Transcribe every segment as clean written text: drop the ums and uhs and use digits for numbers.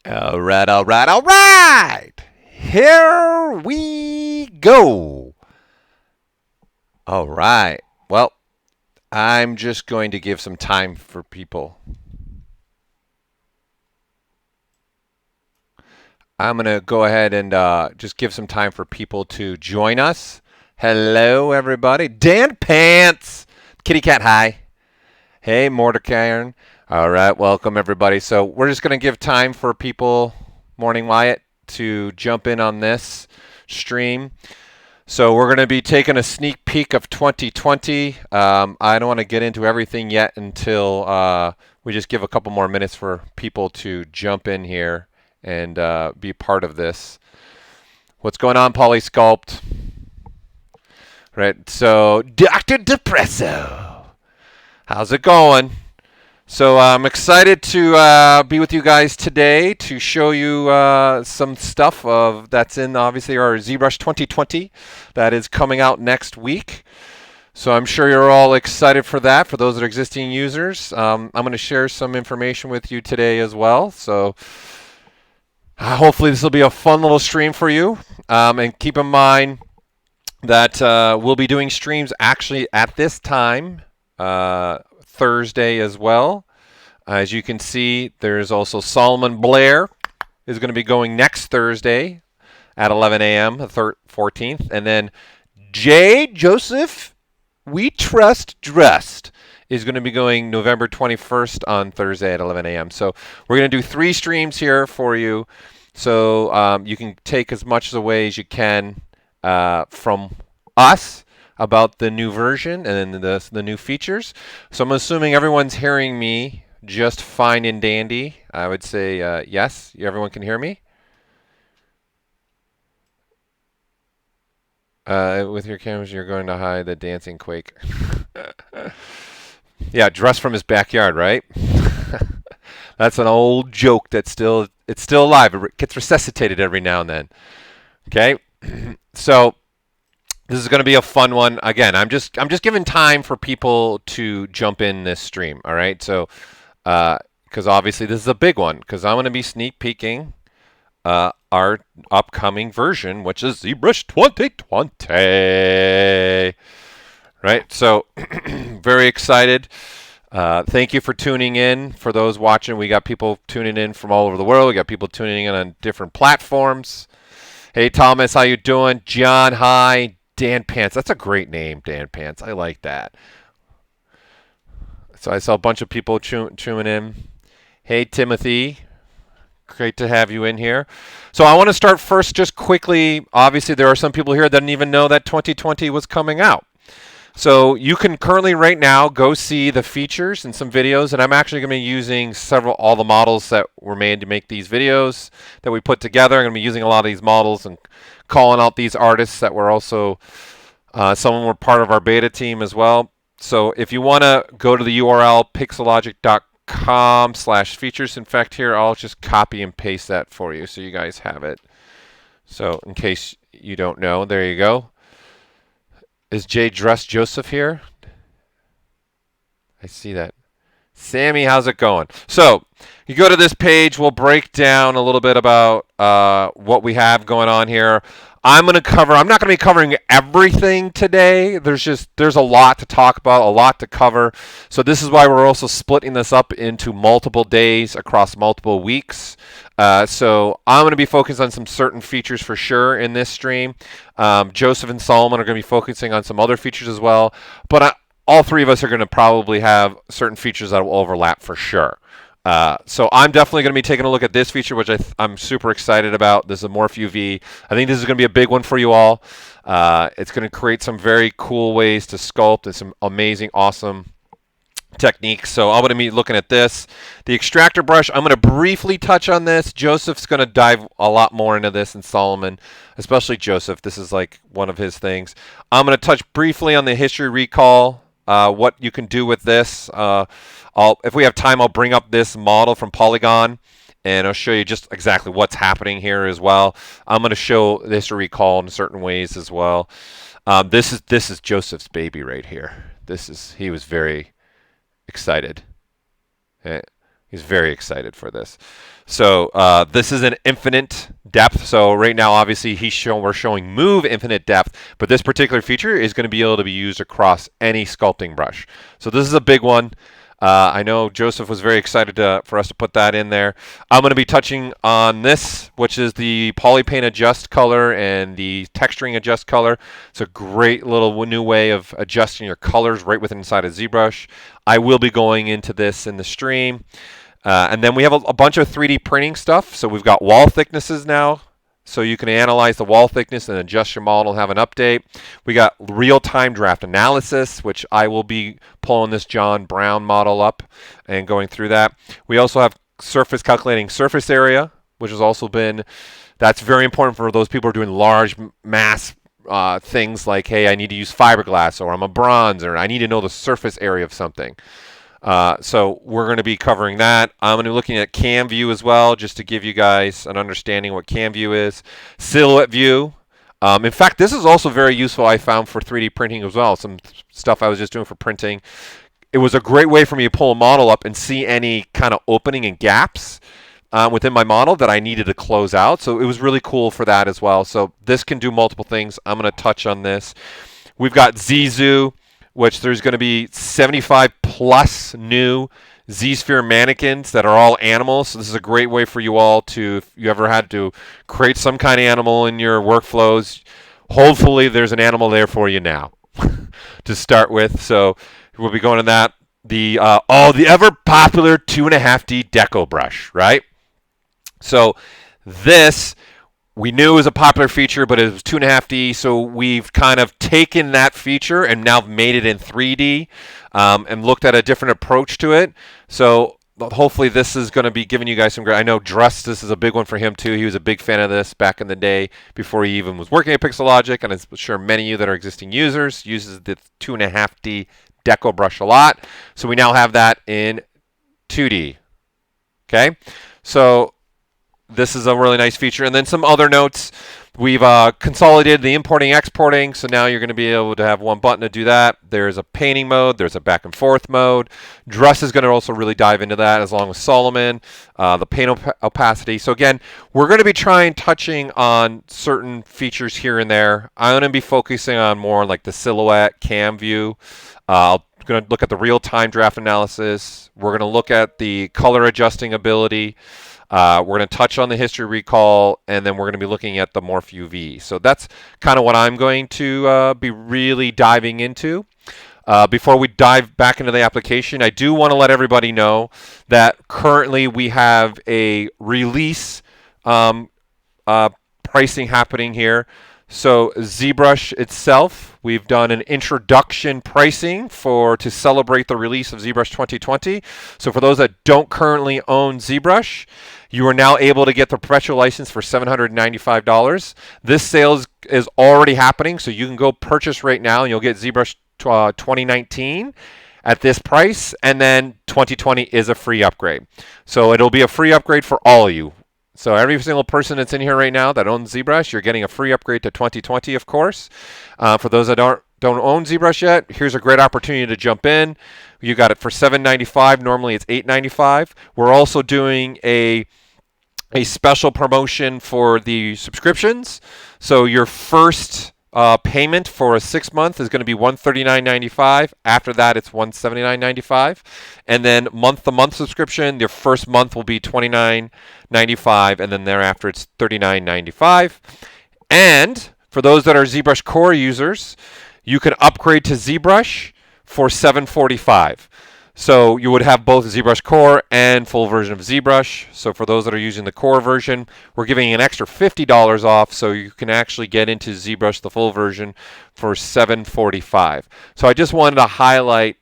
All right, all right, all right. Here we go. All right. Well, I'm just going to give some time for people. I'm going to go ahead and just give some time for people to join us. Hello, everybody. Dan Pants. Kitty Cat, hi. Hey, Mordecai. All right, welcome, everybody. So we're just going to give time for people, Morning Wyatt, to jump in on this stream. So we're going to be taking a sneak peek of 2020. I don't want to get into everything yet until we just give a couple more minutes for people to jump in here and be part of this. What's going on, Polysculpt? Right, so Dr. Depresso, how's it going? So I'm excited to be with you guys today to show you some stuff that's in obviously our ZBrush 2020 that is coming out next week. So I'm sure you're all excited for that. For those that are existing users, I'm going to share some information with you today as well. So hopefully this will be a fun little stream for you. And keep in mind that we'll be doing streams actually at this time. Thursday as well. As you can see, there's also Solomon Blair is going to be going next Thursday at 11 a.m., the 14th. And then J. Joseph We Trust Drust is going to be going November 21st on Thursday at 11 a.m. So we're going to do 3 streams here for you. So you can take as much away as you can from us about the new version and the new features. So I'm assuming everyone's hearing me just fine and dandy. I would say yes. Everyone can hear me? With your cameras, you're going to hide the dancing quake. Yeah, dress from his backyard, right? That's an old joke that's still alive. It gets resuscitated every now and then. Okay, so this is going to be a fun one. Again, I'm just giving time for people to jump in this stream. All right, so because obviously this is a big one because I'm going to be sneak peeking our upcoming version, which is ZBrush 2020. Right, so very excited. Thank you for tuning in. For those watching, we got people tuning in from all over the world. We got people tuning in on different platforms. Hey, Thomas, how you doing? John, hi. Dan Pants. That's a great name, Dan Pants. I like that. So I saw a bunch of people tuning in. Hey, Timothy. Great to have you in here. So I want to start first just quickly. Obviously, there are some people here that didn't even know that 2020 was coming out. So you can currently right now go see the features and some videos, and I'm actually going to be using all the models that were made to make these videos that we put together. I'm going to be using a lot of these models and calling out these artists that were also, some of them were part of our beta team as well. So if you want to go to the URL pixelogic.com/features, in fact here I'll just copy and paste that for you so you guys have it. So in case you don't know, there you go. Is J. Dress Joseph here? I see that. Sammy, how's it going? So you go to this page, we'll break down a little bit about what we have going on here. I'm not going to be covering everything today. There's a lot to talk about, a lot to cover. So this is why we're also splitting this up into multiple days across multiple weeks. So I'm going to be focused on some certain features for sure in this stream. Joseph and Solomon are going to be focusing on some other features as well. But all 3 of us are going to probably have certain features that will overlap for sure. So I'm definitely going to be taking a look at this feature, which I'm super excited about. This is a Morph UV. I think this is going to be a big one for you all. It's going to create some very cool ways to sculpt and some amazing, awesome techniques. So I'm going to be looking at this. The extractor brush, I'm going to briefly touch on this. Joseph's going to dive a lot more into this, and Solomon, especially Joseph. This is like one of his things. I'm going to touch briefly on the history recall, what you can do with this. If we have time, I'll bring up this model from Polygon, and I'll show you just exactly what's happening here as well. I'm going to show the history recall in certain ways as well. This is Joseph's baby right here. He was very excited. He's very excited for this. So this is an infinite depth. So right now, obviously, we're showing move infinite depth, but this particular feature is going to be able to be used across any sculpting brush. So this is a big one. I know Joseph was very excited for us to put that in there. I'm going to be touching on this, which is the Polypaint Adjust color and the Texturing Adjust color. It's a great little new way of adjusting your colors right within inside of ZBrush. I will be going into this in the stream. And then we have a bunch of 3D printing stuff. So we've got wall thicknesses now. So you can analyze the wall thickness and adjust your model and have an update. We got real-time draft analysis, which I will be pulling this John Brown model up and going through that. We also have surface calculating surface area, which has also been, that's very important for those people who are doing large mass things like, hey, I need to use fiberglass, or I'm a bronze, or I need to know the surface area of something. So we're going to be covering that. I'm going to be looking at cam view as well, just to give you guys an understanding what cam view is. Silhouette view. In fact, this is also very useful, I found, for 3D printing as well. Some stuff I was just doing for printing. It was a great way for me to pull a model up and see any kind of opening and gaps within my model that I needed to close out. So it was really cool for that as well. So this can do multiple things. I'm going to touch on this. We've got ZZoo, which there's going to be 75 plus new Z-Sphere mannequins that are all animals. So this is a great way for you all to, if you ever had to create some kind of animal in your workflows, hopefully there's an animal there for you now to start with. So we'll be going to that. The ever popular 2.5D deco brush, right? So this, we knew it was a popular feature, but it was 2.5D, so we've kind of taken that feature and now made it in 3D and looked at a different approach to it. So hopefully this is going to be giving you guys some great, I know Drust, this is a big one for him too. He was a big fan of this back in the day before he even was working at Pixelogic, and I'm sure many of you that are existing users uses the 2.5D deco brush a lot. So we now have that in 2D. Okay, so this is a really nice feature. And then some other notes. We've consolidated the importing, exporting. So now you're going to be able to have one button to do that. There's a painting mode. There's a back and forth mode. Druss is going to also really dive into that, as long as Solomon. The paint opacity. So again, we're going to be touching on certain features here and there. I'm going to be focusing on more like the silhouette, cam view. I'm going to look at the real-time draft analysis. We're going to look at the color adjusting ability. We're going to touch on the history recall, and then we're going to be looking at the Morph UV. So that's kind of what I'm going to be really diving into. Before we dive back into the application, I do want to let everybody know that currently we have a release pricing happening here. So ZBrush itself, we've done an introduction pricing to celebrate the release of ZBrush 2020. So for those that don't currently own ZBrush, you are now able to get the perpetual license for $795. This sale is already happening, so you can go purchase right now, and you'll get ZBrush 2019 at this price, and then 2020 is a free upgrade. So it'll be a free upgrade for all of you. So every single person that's in here right now that owns ZBrush, you're getting a free upgrade to 2020, of course. For those that don't own ZBrush yet, here's a great opportunity to jump in. You got it for $795. Normally it's $895. We're also doing a special promotion for the subscriptions. So your first payment for a 6-month is going to be $139.95. After that, it's $179.95. And then month-to-month subscription, your first month will be $29.95, and then thereafter it's $39.95. And for those that are ZBrush Core users, you can upgrade to ZBrush for $745. So you would have both ZBrush Core and full version of ZBrush. So for those that are using the Core version, we're giving an extra $50 off, so you can actually get into ZBrush, the full version, for $745. So I just wanted to highlight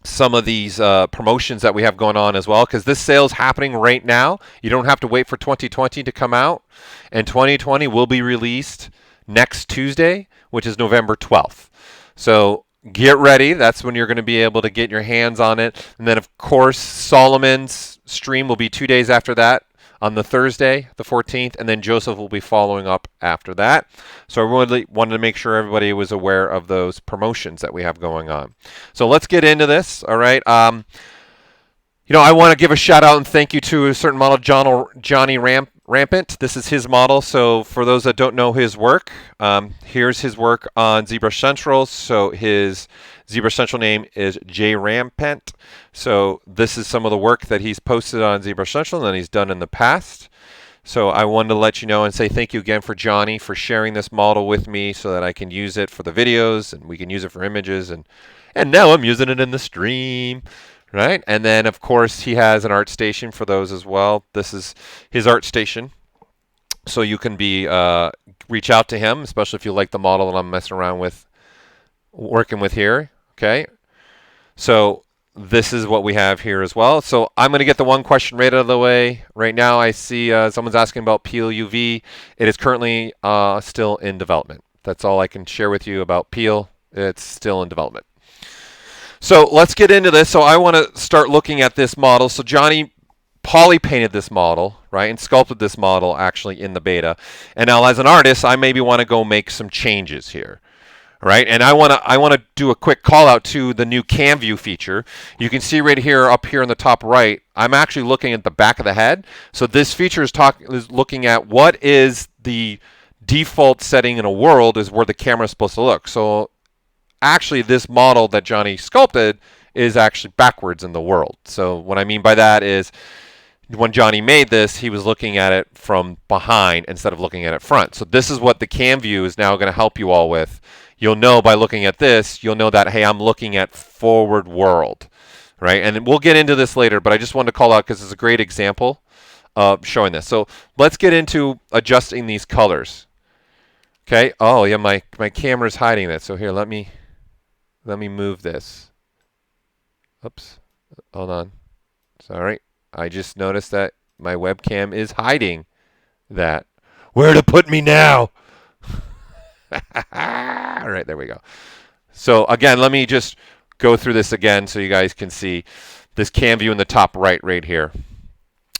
some of these promotions that we have going on as well, because this sale is happening right now. You don't have to wait for 2020 to come out, and 2020 will be released next Tuesday, which is November 12th. So get ready. That's when you're going to be able to get your hands on it. And then, of course, Solomon's stream will be 2 days after that, on the Thursday, the 14th, and then Joseph will be following up after that. So I really wanted to make sure everybody was aware of those promotions that we have going on. So let's get into this, all right? I want to give a shout out and thank you to a certain model, Johnny Rampant. This is his model. So for those that don't know his work, here's his work on ZBrush Central. So his ZBrush Central name is J Rampant. So this is some of the work that he's posted on ZBrush Central and that he's done in the past. So I wanted to let you know and say thank you again for Johnny for sharing this model with me so that I can use it for the videos and we can use it for images. And now I'm using it in the stream. Right, and then of course he has an art station for those as well. This is his art station, so you can reach out to him, especially if you like the model that I'm messing around with, working with here. Okay, so this is what we have here as well. So I'm going to get the one question right out of the way. Right now I see someone's asking about Peel UV. It is currently still in development. That's all I can share with you about Peel. It's still in development. So let's get into this. So I want to start looking at this model. So Johnny poly painted this model, right, and sculpted this model actually in the beta. And now as an artist, I maybe want to go make some changes here, right? And I want to do a quick call out to the new cam view feature. You can see right here, up here in the top right, I'm actually looking at the back of the head. So this feature is looking at what is the default setting in a world is where the camera is supposed to look. So actually this model that Johnny sculpted is actually backwards in the world. So what I mean by that is when Johnny made this, he was looking at it from behind instead of looking at it front. So this is what the cam view is now going to help you all with. You'll know by looking at this, you'll know that, hey, I'm looking at forward world, right? And we'll get into this later, but I just wanted to call out because it's a great example of showing this. So let's get into adjusting these colors. Okay. Oh yeah, my camera's hiding that. So here, let me move this. Oops. Hold on. Sorry. I just noticed that my webcam is hiding that. Where to put me now? All right, there we go. So again, let me just go through this again so you guys can see this cam view in the top right here.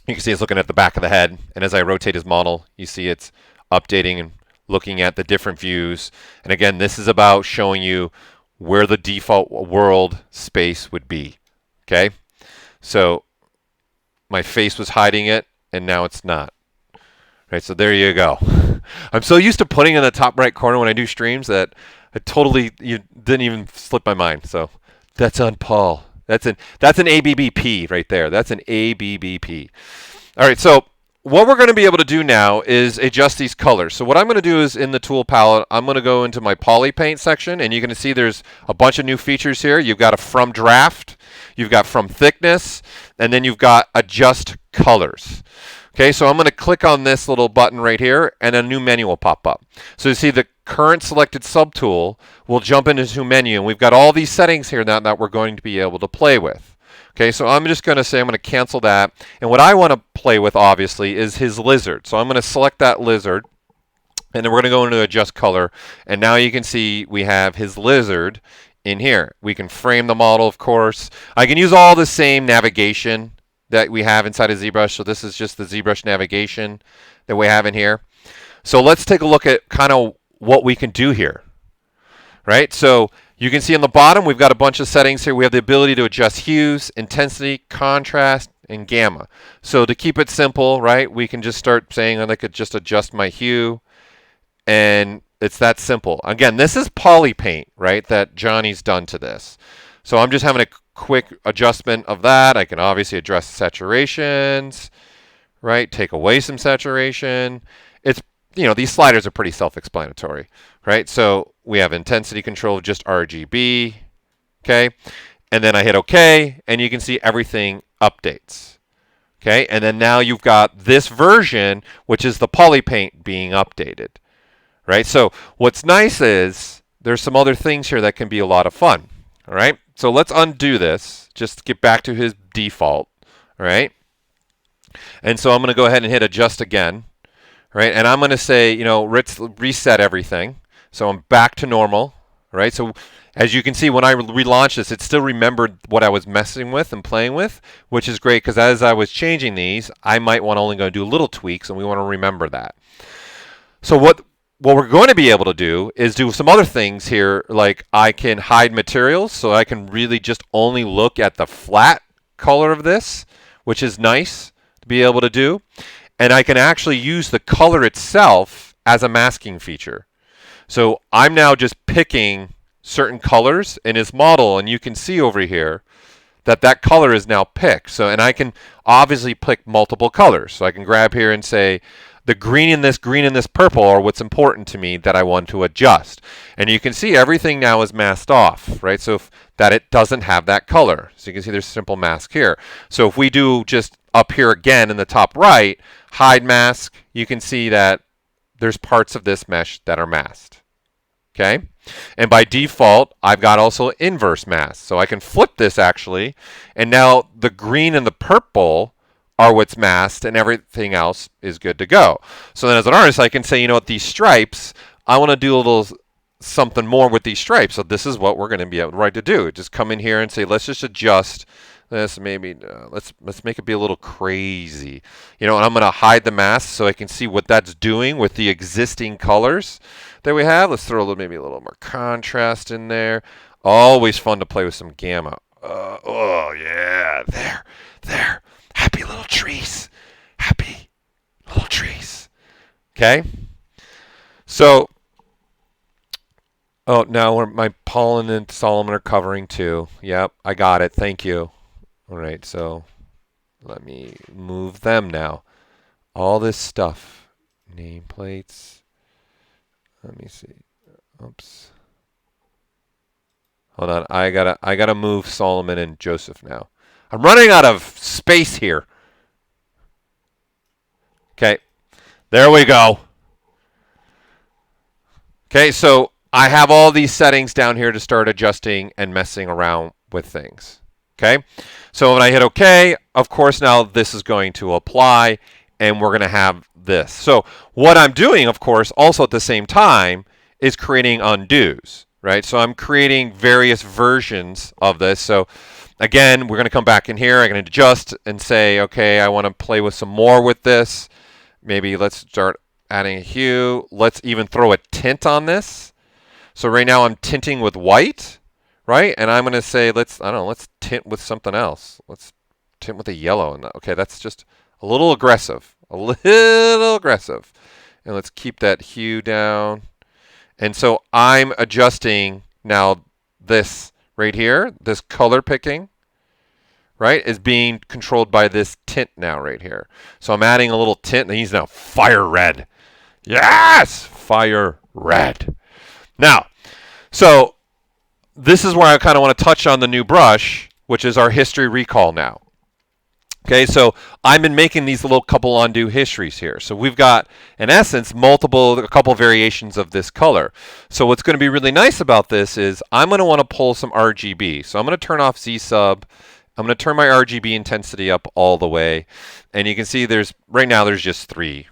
You can see it's looking at the back of the head. And as I rotate his model, you see it's updating and looking at the different views. And again, this is about showing you where the default world space would be. Okay, so my face was hiding it and now it's not. Right, so there you go. I'm so used to putting in the top right corner when I do streams that it totally didn't even slip my mind. So that's on Paul. That's an ABBP right there. That's an ABBP. All right, so what we're going to be able to do now is adjust these colors. So what I'm going to do is in the tool palette, I'm going to go into my poly paint section, and you're going to see there's a bunch of new features here. You've got a from draft, you've got from thickness, and then you've got adjust colors. Okay, so I'm going to click on this little button right here, and a new menu will pop up. So you see the current selected subtool will jump into a new menu, and we've got all these settings here now that we're going to be able to play with. Okay, so I'm just going to say I'm going to cancel that. And what I want to play with, obviously, is his lizard. So I'm going to select that lizard, and then we're going to go into adjust color. And now you can see we have his lizard in here. We can frame the model, of course. I can use all the same navigation that we have inside of ZBrush. So this is just the ZBrush navigation that we have in here. So let's take a look at kind of what we can do here. Right, so you can see on the bottom we've got a bunch of settings here. We have the ability to adjust hues, intensity, contrast, and gamma. So to keep it simple, right, we can just start saying I could just adjust my hue, and it's that simple. Again, this is poly paint, right, that Johnny's done to this. So I'm just having a quick adjustment of that. I can obviously address saturations, right, take away some saturation. It's, these sliders are pretty self-explanatory, right? So we have intensity control of just RGB, okay? And then I hit OK, and you can see everything updates, okay? And then now you've got this version, which is the poly paint being updated, right? So what's nice is there's some other things here that can be a lot of fun, all right? So let's undo this, just get back to his default, all right? And so I'm going to go ahead and hit adjust again, right? And I'm going to say, reset everything. So I'm back to normal, right? So as you can see, when I relaunched this, it still remembered what I was messing with and playing with, which is great because as I was changing these, I might want to only go do little tweaks, and we want to remember that. So what we're going to be able to do is do some other things here, like I can hide materials, so I can really just only look at the flat color of this, which is nice to be able to do. And I can actually use the color itself as a masking feature. So I'm now just picking certain colors in his model, and you can see over here that that color is now picked. So, and I can obviously pick multiple colors. So I can grab here and say, the green and this purple are what's important to me that I want to adjust. And you can see everything now is masked off, right? So that it doesn't have that color. So you can see there's a simple mask here. So if we do just up here again in the top right, hide mask, you can see that there's parts of this mesh that are masked. Okay? And by default, I've got also inverse mask. So I can flip this actually, and now the green and the purple are what's masked, and everything else is good to go. So then as an artist, I can say, you know what, these stripes, I want to do a little something more with these stripes. So this is what we're going to be able to do. Just come in here and say, let's just adjust this, maybe let's make it be a little crazy. You know, and I'm going to hide the mask so I can see what that's doing with the existing colors that we have. Let's throw maybe a little more contrast in there. Always fun to play with some gamma. Oh yeah, there. Happy little trees. Happy little trees. Okay? So, oh, now my Pollen and Solomon are covering too. Yep, I got it. Thank you. All right, so let me move them now. All this stuff. Nameplates. Let me see. Oops. Hold on. I gotta move Solomon and Joseph now. I'm running out of space here. Okay, there we go. Okay, so I have all these settings down here to start adjusting and messing around with things. Okay, so when I hit OK, of course now this is going to apply, and we're going to have this. So what I'm doing, of course, also at the same time is creating undos, right? So I'm creating various versions of this. So again, we're going to come back in here. I'm going to adjust and say, okay, I want to play with some more with this. Maybe let's start adding a hue. Let's even throw a tint on this. So right now I'm tinting with white, right? And I'm going to say, let's tint with something else. Let's tint with a yellow. Okay, that's just a little aggressive. A little aggressive. And let's keep that hue down. And so I'm adjusting now this right here, this color picking, right, is being controlled by this tint now right here. So I'm adding a little tint, and he's now fire red. Yes! Fire red. Now, so this is where I kind of want to touch on the new brush, which is our history recall now. Okay, so I've been making these little couple undo histories here. So we've got, in essence, a couple variations of this color. So what's going to be really nice about this is I'm going to want to pull some RGB. So I'm going to turn off Z sub. I'm going to turn my RGB intensity up all the way. And you can see right now there's just 3,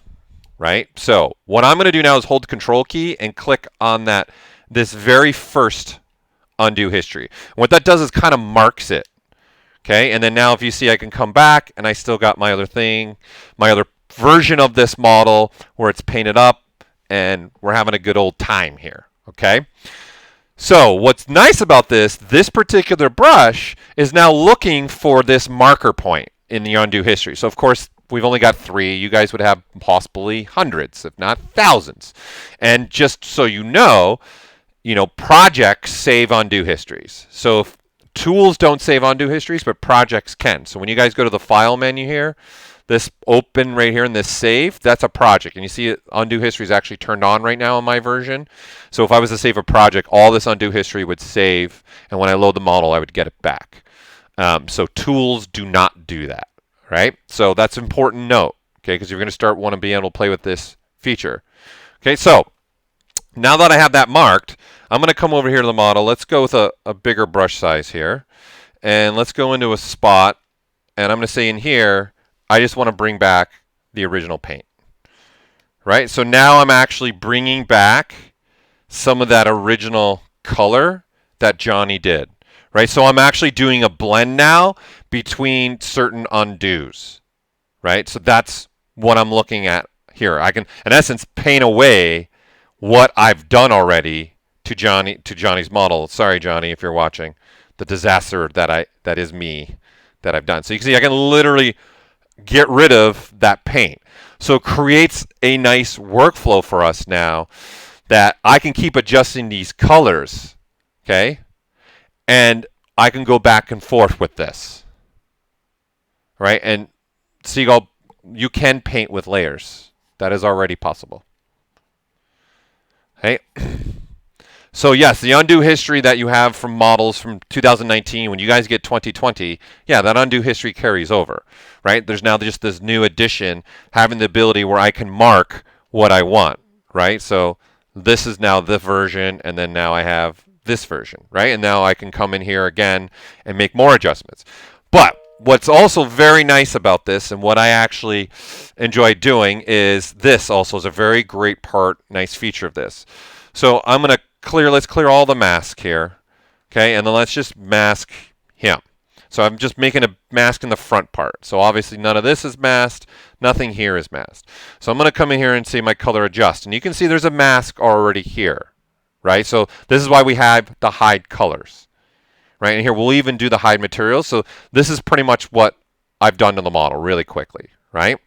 right? So what I'm going to do now is hold the Control key and click on this very first undo history. And what that does is kind of marks it. Okay, and then now if you see, I can come back and I still got my other thing, my other version of this model where it's painted up, and we're having a good old time here. Okay, so what's nice about this particular brush is now looking for this marker point in the undo history. So of course we've only got 3. You guys would have possibly hundreds, if not thousands. And just so you know, projects save undo histories. So if tools don't save undo histories, but projects can. So when you guys go to the File menu here, this open right here and this Save, that's a project. And you see undo history is actually turned on right now in my version. So if I was to save a project, all this undo history would save, and when I load the model, I would get it back. So tools do not do that, right? So that's an important note, okay, because you're going to want to be able to play with this feature. Okay, so now that I have that marked, I'm going to come over here to the model. Let's go with a bigger brush size here. And let's go into a spot. And I'm going to say in here, I just want to bring back the original paint. Right? So now I'm actually bringing back some of that original color that Johnny did. Right? So I'm actually doing a blend now between certain undos. Right? So that's what I'm looking at here. I can, in essence, paint away what I've done already to Johnny's model. Sorry, Johnny, if you're watching. The disaster that is me that I've done. So you can see I can literally get rid of that paint. So it creates a nice workflow for us now that I can keep adjusting these colors, okay? And I can go back and forth with this, right? And Seagull, you can paint with layers. That is already possible. Okay? So yes, the undo history that you have from models from 2019, when you guys get 2020, yeah, that undo history carries over, right? There's now just this new addition having the ability where I can mark what I want, right? So this is now the version, and then now I have this version, right? And now I can come in here again and make more adjustments. But what's also very nice about this, and what I actually enjoy doing, is this also is a very great part, nice feature of this. So I'm going to let's clear all the mask here, okay? And then let's just mask him. So I'm just making a mask in the front part. So obviously none of this is masked, nothing here is masked. So I'm going to come in here and say my color adjust. And you can see there's a mask already here, right? So this is why we have the hide colors, right? And here we'll even do the hide materials. So this is pretty much what I've done to the model really quickly, right?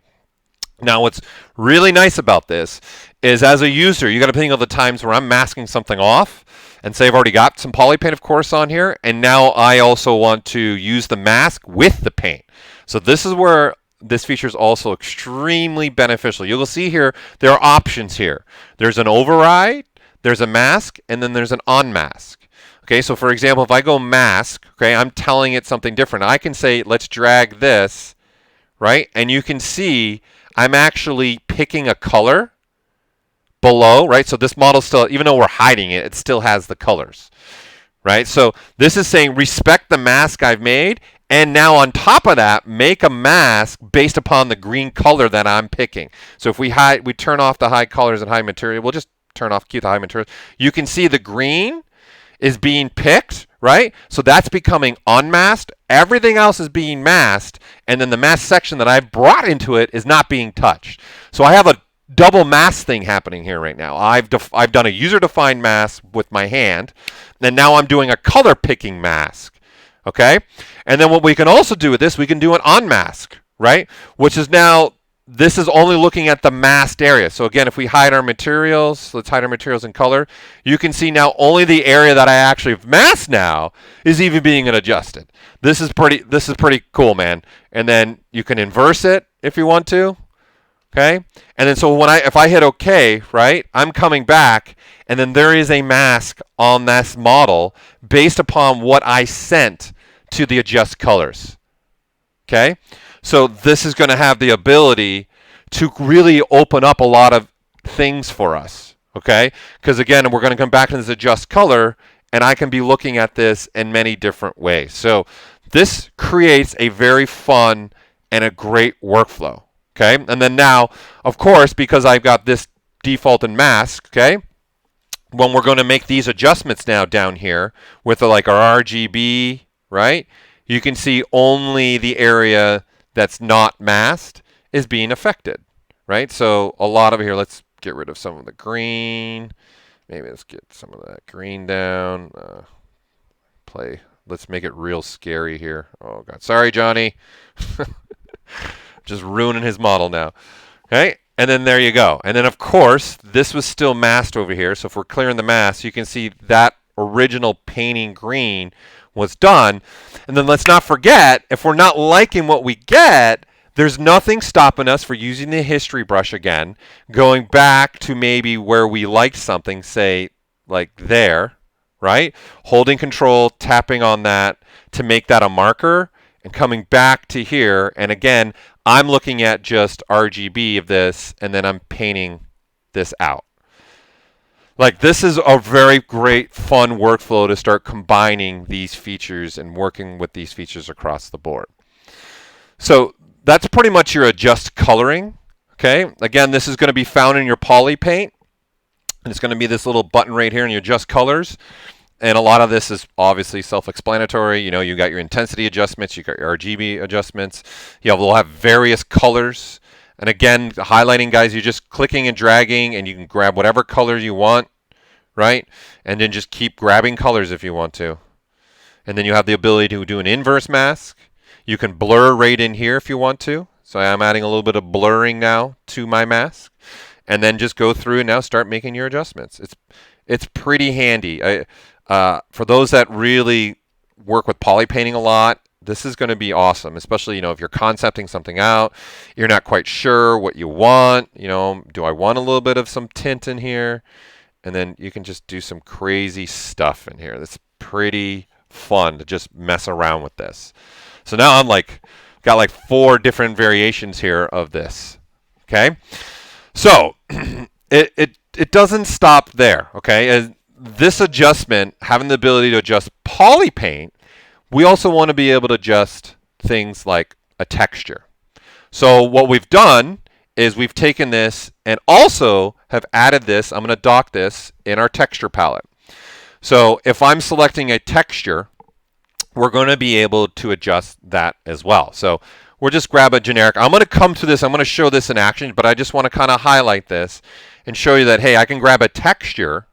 Now, what's really nice about this is, as a user, you got to think of the times where I'm masking something off, and say I've already got some poly paint, of course, on here, and now I also want to use the mask with the paint. So this is where this feature is also extremely beneficial. You'll see here there are options here. There's an override, there's a mask, and then there's an unmask. Okay, so for example, if I go mask, okay, I'm telling it something different. I can say, let's drag this, right? And you can see I'm actually picking a color below, right? So this model still, even though we're hiding it, it still has the colors, right? So this is saying respect the mask I've made, and now on top of that, make a mask based upon the green color that I'm picking. So if we turn off the hide colors and hide material, we'll just keep the hide material. You can see the green is being picked, right? So that's becoming unmasked. Everything else is being masked, and then the mask section that I've brought into it is not being touched. So I have a double mask thing happening here right now. I've done a user-defined mask with my hand, and now I'm doing a color picking mask, okay? And then what we can also do with this, we can do an unmask, right? Which is now, this is only looking at the masked area. So again, if we hide our materials, let's hide our materials in color, you can see now only the area that I actually have masked now is even being adjusted. This is pretty cool, man. And then you can inverse it if you want to. Okay? And then so if I hit OK, right, I'm coming back, and then there is a mask on this model based upon what I sent to the adjust colors. Okay? So this is going to have the ability to really open up a lot of things for us. Okay? Because again, we're going to come back to this adjust color, and I can be looking at this in many different ways. So this creates a very fun and a great workflow. Okay, and then now, of course, because I've got this default and mask, okay, when we're going to make these adjustments now down here with like our RGB, right, you can see only the area that's not masked is being affected, right? So a lot of here, let's get rid of some of the green. Maybe let's get some of that green down. Let's make it real scary here. Oh, God. Sorry, Johnny. Just ruining his model now. Okay, and then there you go. And then of course this was still masked over here. So if we're clearing the mask, you can see that original painting green was done. And then let's not forget, if we're not liking what we get, there's nothing stopping us for using the history brush again, going back to maybe where we liked something, say like there, right? Holding control, tapping on that to make that a marker, and coming back to here, and again, I'm looking at just RGB of this, and then I'm painting this out. Like, this is a very great, fun workflow to start combining these features and working with these features across the board. So that's pretty much your adjust coloring. Okay, again, this is going to be found in your poly paint, and it's going to be this little button right here in your adjust colors. And a lot of this is obviously self-explanatory. You know, you got your intensity adjustments, you got your RGB adjustments. We'll have various colors. And again, the highlighting, guys, you're just clicking and dragging, and you can grab whatever color you want, right? And then just keep grabbing colors if you want to. And then you have the ability to do an inverse mask. You can blur right in here if you want to. So I'm adding a little bit of blurring now to my mask. And then just go through and now start making your adjustments. It's pretty handy. For those that really work with poly painting a lot, this is going to be awesome, especially, if you're concepting something out, you're not quite sure what you want. Do I want a little bit of some tint in here? And then you can just do some crazy stuff in here. That's pretty fun to just mess around with this. So now I'm got like 4 different variations here of this. Okay, so it doesn't stop there. Okay, this adjustment, having the ability to adjust poly paint, we also want to be able to adjust things like a texture. So what we've done is we've taken this and also have added this. I'm going to dock this in our texture palette. So if I'm selecting a texture, we're going to be able to adjust that as well. So we'll just grab a generic. I'm going to come to this. I'm going to show this in action, but I just want to kind of highlight this and show you that, hey, I can grab a texture.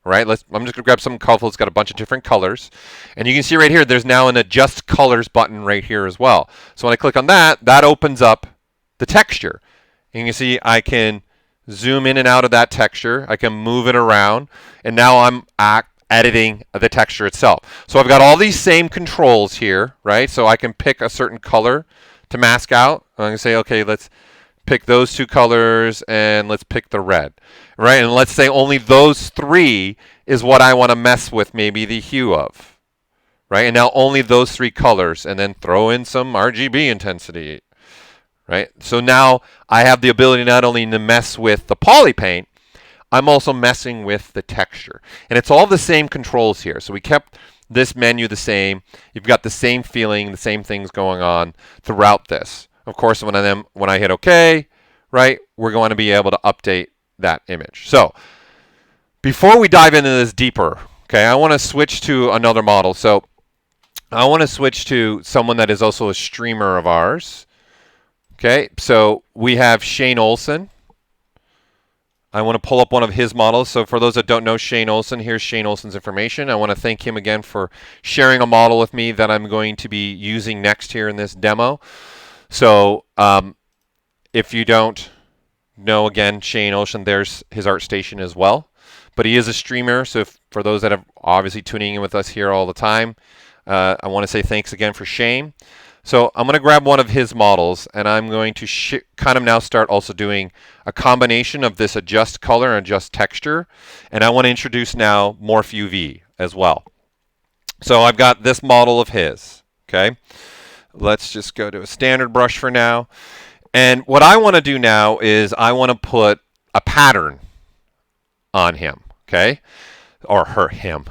Right? I'm just going to grab something colorful. It's got a bunch of different colors. And you can see right here, there's now an Adjust Colors button right here as well. So when I click on that, that opens up the texture. And you can see I can zoom in and out of that texture. I can move it around. And now I'm editing the texture itself. So I've got all these same controls here, right? So I can pick a certain color to mask out. I'm going to say, okay, let's pick those 2 colors and let's pick the red, right? And let's say only those 3 is what I want to mess with, maybe the hue of, right? And now only those 3 colors, and then throw in some RGB intensity, right? So now I have the ability not only to mess with the poly paint, I'm also messing with the texture. And it's all the same controls here. So we kept this menu the same. You've got the same feeling, the same things going on throughout this. Of course, when I hit OK, right, we're going to be able to update that image. So before we dive into this deeper, okay, I want to switch to another model. So I want to switch to someone that is also a streamer of ours. Okay, so we have Shane Olson. I want to pull up one of his models. So for those that don't know Shane Olson, here's Shane Olson's information. I want to thank him again for sharing a model with me that I'm going to be using next here in this demo. So if you don't know, again, Shane Olson, there's his ArtStation as well. But he is a streamer, so for those that are obviously tuning in with us here all the time, I want to say thanks again for Shane. So I'm going to grab one of his models, and I'm going to kind of now start also doing a combination of this adjust color and adjust texture. And I want to introduce now Morph UV as well. So I've got this model of his, okay? Let's just go to a standard brush for now. And what I want to do now is I want to put a pattern on him, okay? Or him,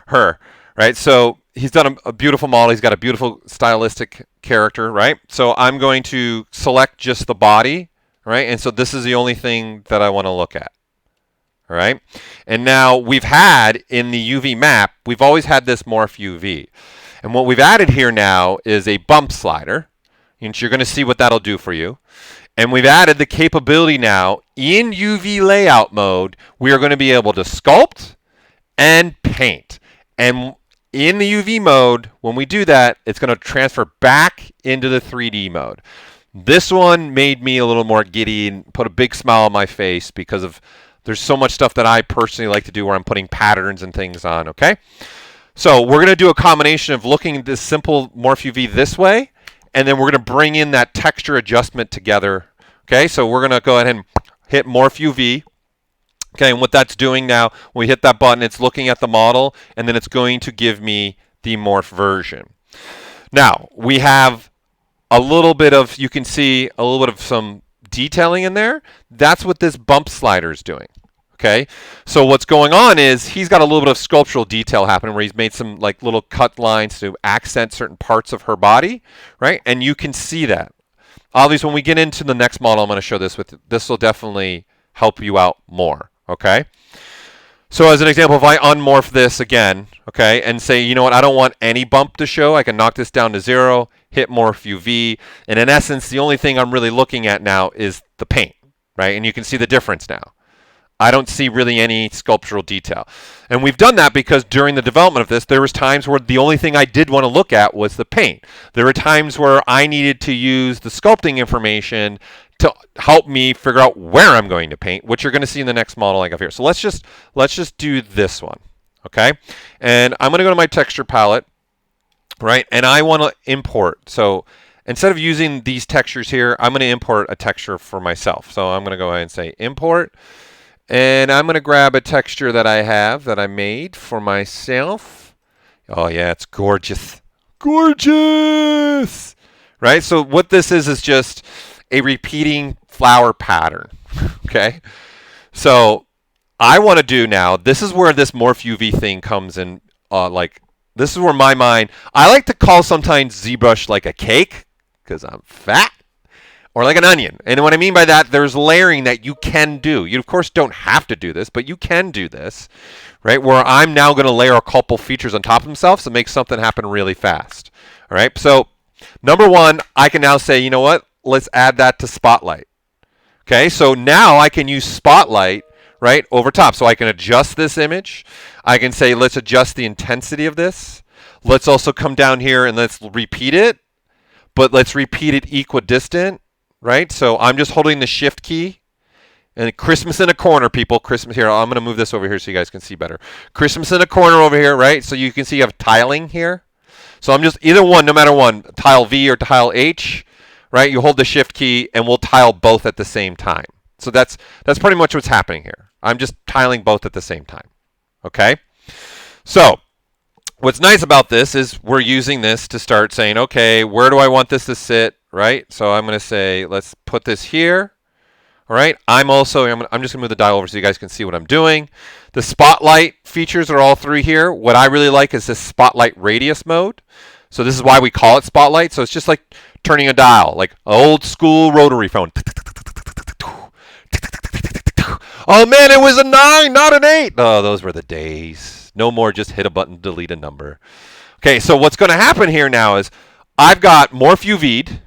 her, right? So he's done a beautiful model. He's got a beautiful stylistic character, right? So I'm going to select just the body, right? And so this is the only thing that I want to look at, all right? And now we've had in the UV map, we've always had this Morph UV. And what we've added here now is a bump slider. And you're going to see what that'll do for you. And we've added the capability now in UV layout mode, we are going to be able to sculpt and paint. And in the UV mode, when we do that, it's going to transfer back into the 3D mode. This one made me a little more giddy and put a big smile on my face because there's so much stuff that I personally like to do where I'm putting patterns and things on, okay? So we're going to do a combination of looking at this simple Morph UV this way, and then we're going to bring in that texture adjustment together. Okay, so we're going to go ahead and hit Morph UV. Okay, and what that's doing now, when we hit that button, it's looking at the model, and then it's going to give me the morph version. Now, we have a little bit of, you can see a little bit of some detailing in there. That's what this bump slider is doing. Okay, so what's going on is he's got a little bit of sculptural detail happening where he's made some like little cut lines to accent certain parts of her body, right? And you can see that. Obviously, when we get into the next model, I'm going to show this with. This will definitely help you out more. Okay. So as an example, if I unmorph this again, okay, and say, you know what, I don't want any bump to show, I can knock this down to 0, hit Morph UV, and in essence, the only thing I'm really looking at now is the paint, right? And you can see the difference now. I don't see really any sculptural detail. And we've done that because during the development of this, there was times where the only thing I did want to look at was the paint. There were times where I needed to use the sculpting information to help me figure out where I'm going to paint, which you're going to see in the next model I have here. So let's just do this one, okay? And I'm going to go to my texture palette, right? And I want to import. So instead of using these textures here, I'm going to import a texture for myself. So I'm going to go ahead and say import. And I'm going to grab a texture that I have that I made for myself. Oh, yeah, it's gorgeous. Gorgeous! Right? So what this is just a repeating flower pattern. Okay? So I want to do now, this is where this Morph UV thing comes in. This is where my mind, I like to call sometimes ZBrush like a cake because I'm fat. Or like an onion. And what I mean by that, there's layering that you can do. You, of course, don't have to do this, but you can do this, right? Where I'm now going to layer a couple features on top of themselves to make something happen really fast. All right? So, number one, I can now say, you know what? Let's add that to Spotlight. Okay? So now I can use Spotlight, right, over top. So I can adjust this image. I can say, let's adjust the intensity of this. Let's also come down here and let's repeat it. But let's repeat it equidistant. Right? So I'm just holding the shift key. And Christmas in a corner, people. Christmas here. I'm going to move this over here so you guys can see better. Christmas in a corner over here, right? So you can see you have tiling here. So I'm just either one, no matter one, tile V or tile H, right? You hold the shift key and we'll tile both at the same time. So that's pretty much what's happening here. I'm just tiling both at the same time. Okay? So what's nice about this is we're using this to start saying, okay, where do I want this to sit? Right? So I'm going to say, let's put this here. All right? I'm just going to move the dial over so you guys can see what I'm doing. The spotlight features are all through here. What I really like is this spotlight radius mode. So this is why we call it spotlight. So it's just like turning a dial, like an old school rotary phone. Oh man, it was a 9, not an 8. Oh, those were the days. No more just hit a button, delete a number. Okay, so what's going to happen here now is I've got Morph UV'd.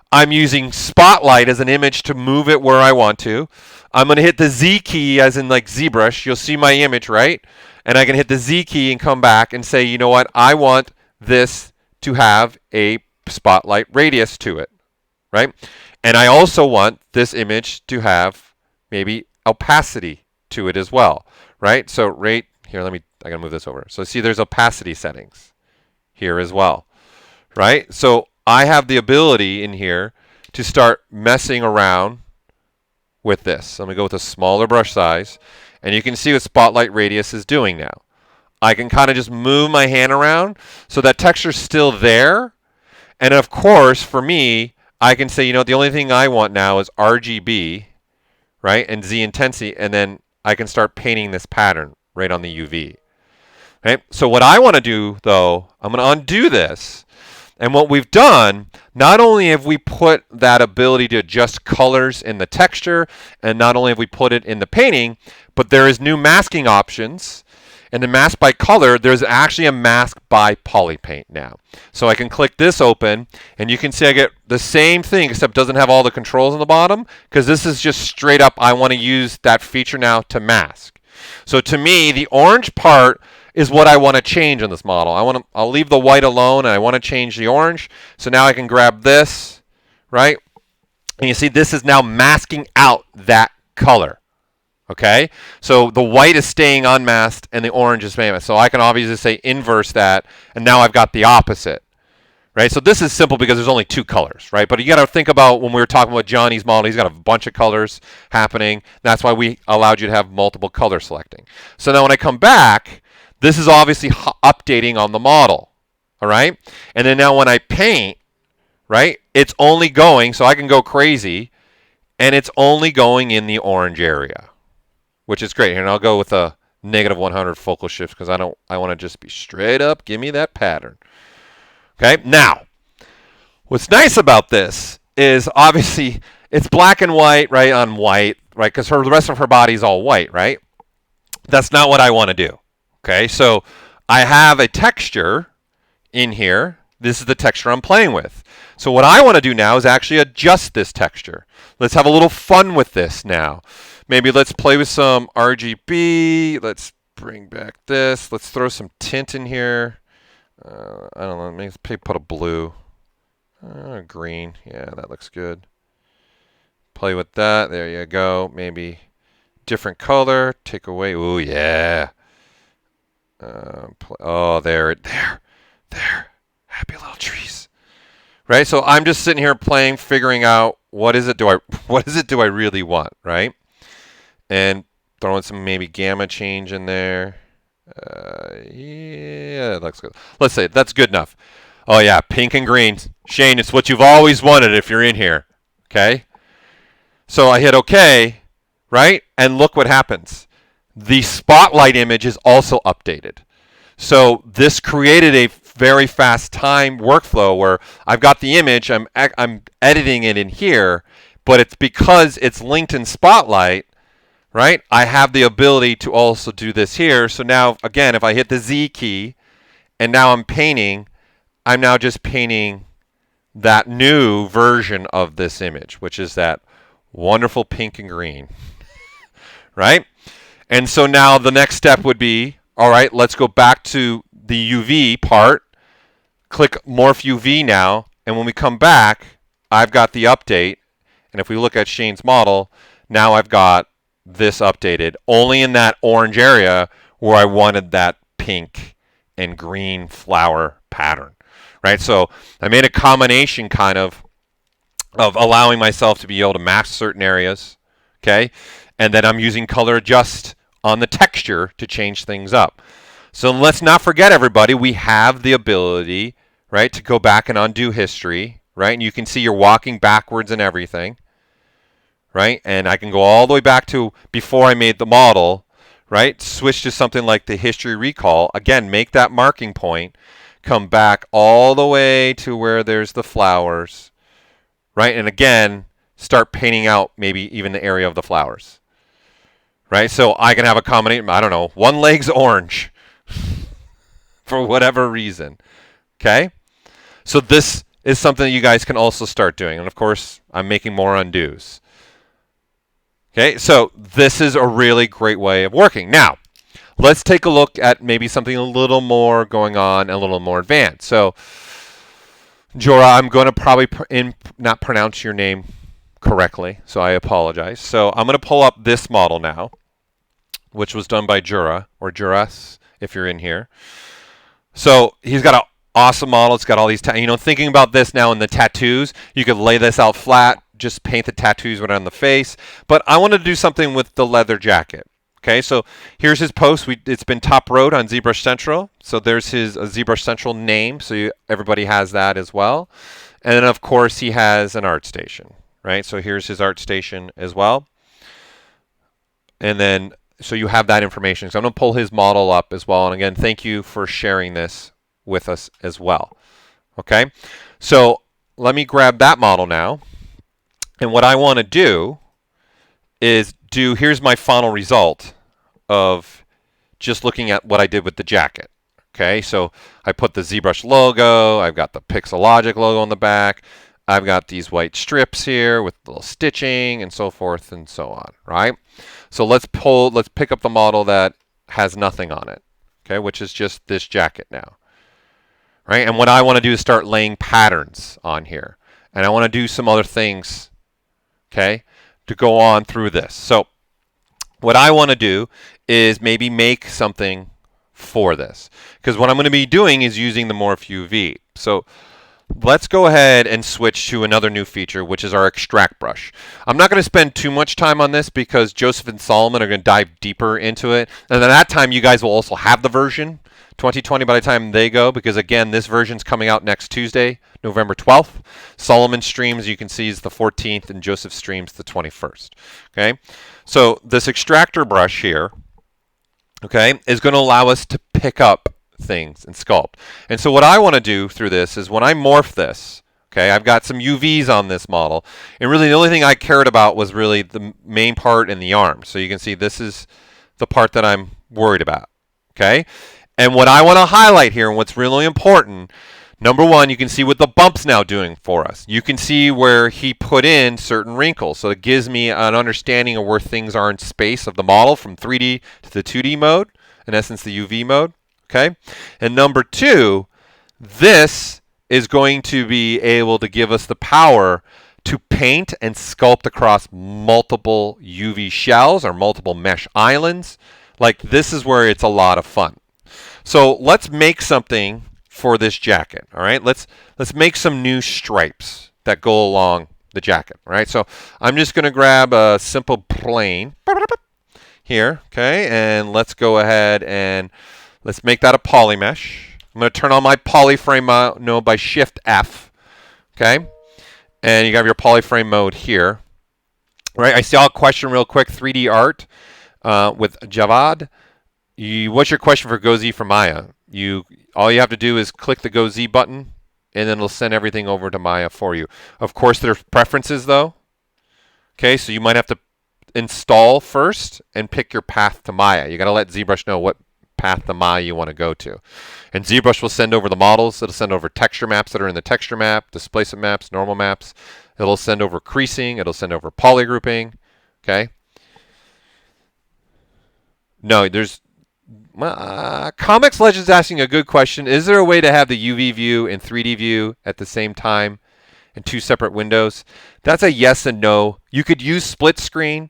I'm using Spotlight as an image to move it where I want to. I'm going to hit the Z key as in like ZBrush. You'll see my image, right? And I can hit the Z key and come back and say, you know what? I want this to have a spotlight radius to it, right? And I also want this image to have maybe opacity to it as well, right? So right here, I got to move this over. So see there's opacity settings here as well, right? So I have the ability in here to start messing around with this. I'm going to go with a smaller brush size. And you can see what Spotlight Radius is doing now. I can kind of just move my hand around so that texture's still there. And of course, for me, I can say, you know, the only thing I want now is RGB, right? And Z intensity. And then I can start painting this pattern right on the UV. Okay? So what I want to do, though, I'm going to undo this. And what we've done, not only have we put that ability to adjust colors in the texture, and not only have we put it in the painting, but there is new masking options. And the mask by color, there's actually a mask by polypaint now. So I can click this open, and you can see I get the same thing, except it doesn't have all the controls on the bottom, because this is just straight up, I want to use that feature now to mask. So to me, the orange part is what I want to change in this model. I'll leave the white alone, and I want to change the orange. So now I can grab this, right? And you see this is now masking out that color. Okay? So the white is staying unmasked, and the orange is famous. So I can obviously say inverse that, and now I've got the opposite. Right? So this is simple because there's only two colors, right? But you got to think about when we were talking about Johnny's model, he's got a bunch of colors happening. That's why we allowed you to have multiple color selecting. So now when I come back, this is obviously updating on the model, all right? And then now when I paint, right, it's only going, so I can go crazy, and it's only going in the orange area, which is great. And I'll go with a -100 focal shift because I want to just be straight up, give me that pattern. Okay, now, what's nice about this is obviously it's black and white, right, on white, right, because the rest of her body is all white, right? That's not what I want to do. Okay, so I have a texture in here. This is the texture I'm playing with. So what I want to do now is actually adjust this texture. Let's have a little fun with this now. Maybe let's play with some RGB. Let's bring back this. Let's throw some tint in here. I don't know, maybe put a blue. Green. Yeah, that looks good. Play with that. There you go. Maybe different color. Take away. Ooh, yeah. Oh, there. Happy little trees. Right? So I'm just sitting here playing, figuring out what is it do I really want, right? And throwing some maybe gamma change in there. Yeah, that looks good. Let's say that's good enough. Oh yeah, pink and green. Shane, it's what you've always wanted if you're in here. Okay? So I hit OK, right? And look what happens. The spotlight image is also updated. So this created a very fast time workflow where I've got the image, I'm editing it in here, but it's because it's linked in Spotlight, right? I have the ability to also do this here. So now, again, if I hit the Z key and now I'm painting, I'm now just painting that new version of this image, which is that wonderful pink and green, right? And so now the next step would be, all right, let's go back to the UV part, click Morph UV now, and when we come back, I've got the update, and if we look at Shane's model, now I've got this updated, only in that orange area where I wanted that pink and green flower pattern, right? So I made a combination kind of allowing myself to be able to mask certain areas, okay? And then I'm using color adjust on the texture to change things up. So let's not forget, everybody, we have the ability, right, to go back and undo history, right? And you can see you're walking backwards and everything, right? And I can go all the way back to before I made the model, right? Switch to something like the history recall. Again, make that marking point. Come back all the way to where there's the flowers, right? And again, start painting out maybe even the area of the flowers, right? So I can have a combination, I don't know, one leg's orange for whatever reason, okay? So this is something that you guys can also start doing. And of course, I'm making more undos. Okay, so this is a really great way of working. Now, let's take a look at maybe something a little more going on, a little more advanced. So, Jorah, I'm going to probably not pronounce your name correctly, so I apologize. So I'm going to pull up this model now, which was done by Jorah, or Juras, if you're in here. So he's got an awesome model. It's got all these, thinking about this now in the tattoos, you could lay this out flat, just paint the tattoos right on the face. But I wanted to do something with the leather jacket. Okay, so here's his post. It's been top rowed on ZBrush Central. So there's his ZBrush Central name. So everybody has that as well. And then, of course, he has an art station, right? So here's his art station as well. And then, so you have that information. So I'm going to pull his model up as well. And again, thank you for sharing this with us as well. Okay, so let me grab that model now. And what I want to do is here's my final result of just looking at what I did with the jacket. Okay, so I put the ZBrush logo, I've got the Pixelogic logo on the back, I've got these white strips here with little stitching and so forth and so on, right? So let's pick up the model that has nothing on it, okay, which is just this jacket now, right? And what I want to do is start laying patterns on here. And I want to do some other things, okay, to go on through this. So what I want to do is maybe make something for this, because what I'm going to be doing is using the Morph UV. So let's go ahead and switch to another new feature, which is our extract brush. I'm not going to spend too much time on this because Joseph and Solomon are going to dive deeper into it. And at that time, you guys will also have the version 2020 by the time they go, because again, this version's coming out next Tuesday, November 12th. Solomon's streams, you can see, is the 14th, and Joseph's streams the 21st. Okay, so this extractor brush here, okay, is going to allow us to pick up things and sculpt. And so what I want to do through this is when I morph this, okay, I've got some UVs on this model, and really the only thing I cared about was really the main part in the arm. So you can see this is the part that I'm worried about, okay? And what I want to highlight here, and what's really important, Number one, you can see what the bump's now doing for us. You can see where he put in certain wrinkles. So it gives me an understanding of where things are in space of the model from 3D to the 2D mode, in essence the UV mode. Okay? And number two, this is going to be able to give us the power to paint and sculpt across multiple UV shells or multiple mesh islands. Like, this is where it's a lot of fun. So let's make something for this jacket. All right, let's make some new stripes that go along the jacket. All right, so I'm just going to grab a simple plane here. Okay, and let's go ahead and let's make that a poly mesh. I'm going to turn on my polyframe mode by Shift F. Okay, and you have your polyframe mode here. All right, I see a question real quick. 3D art with Javad. What's your question for GoZ for Maya? All you have to do is click the GoZ button, and then it'll send everything over to Maya for you. Of course, there's preferences though. Okay, so you might have to install first and pick your path to Maya. You got to let ZBrush know what path to Maya you want to go to. And ZBrush will send over the models. It'll send over texture maps that are in the texture map, displacement maps, normal maps. It'll send over creasing. It'll send over polygrouping. Okay. No, there's Comics Legends asking a good question. Is there a way to have the UV view and 3D view at the same time in two separate windows? That's a yes and no. You could use split screen,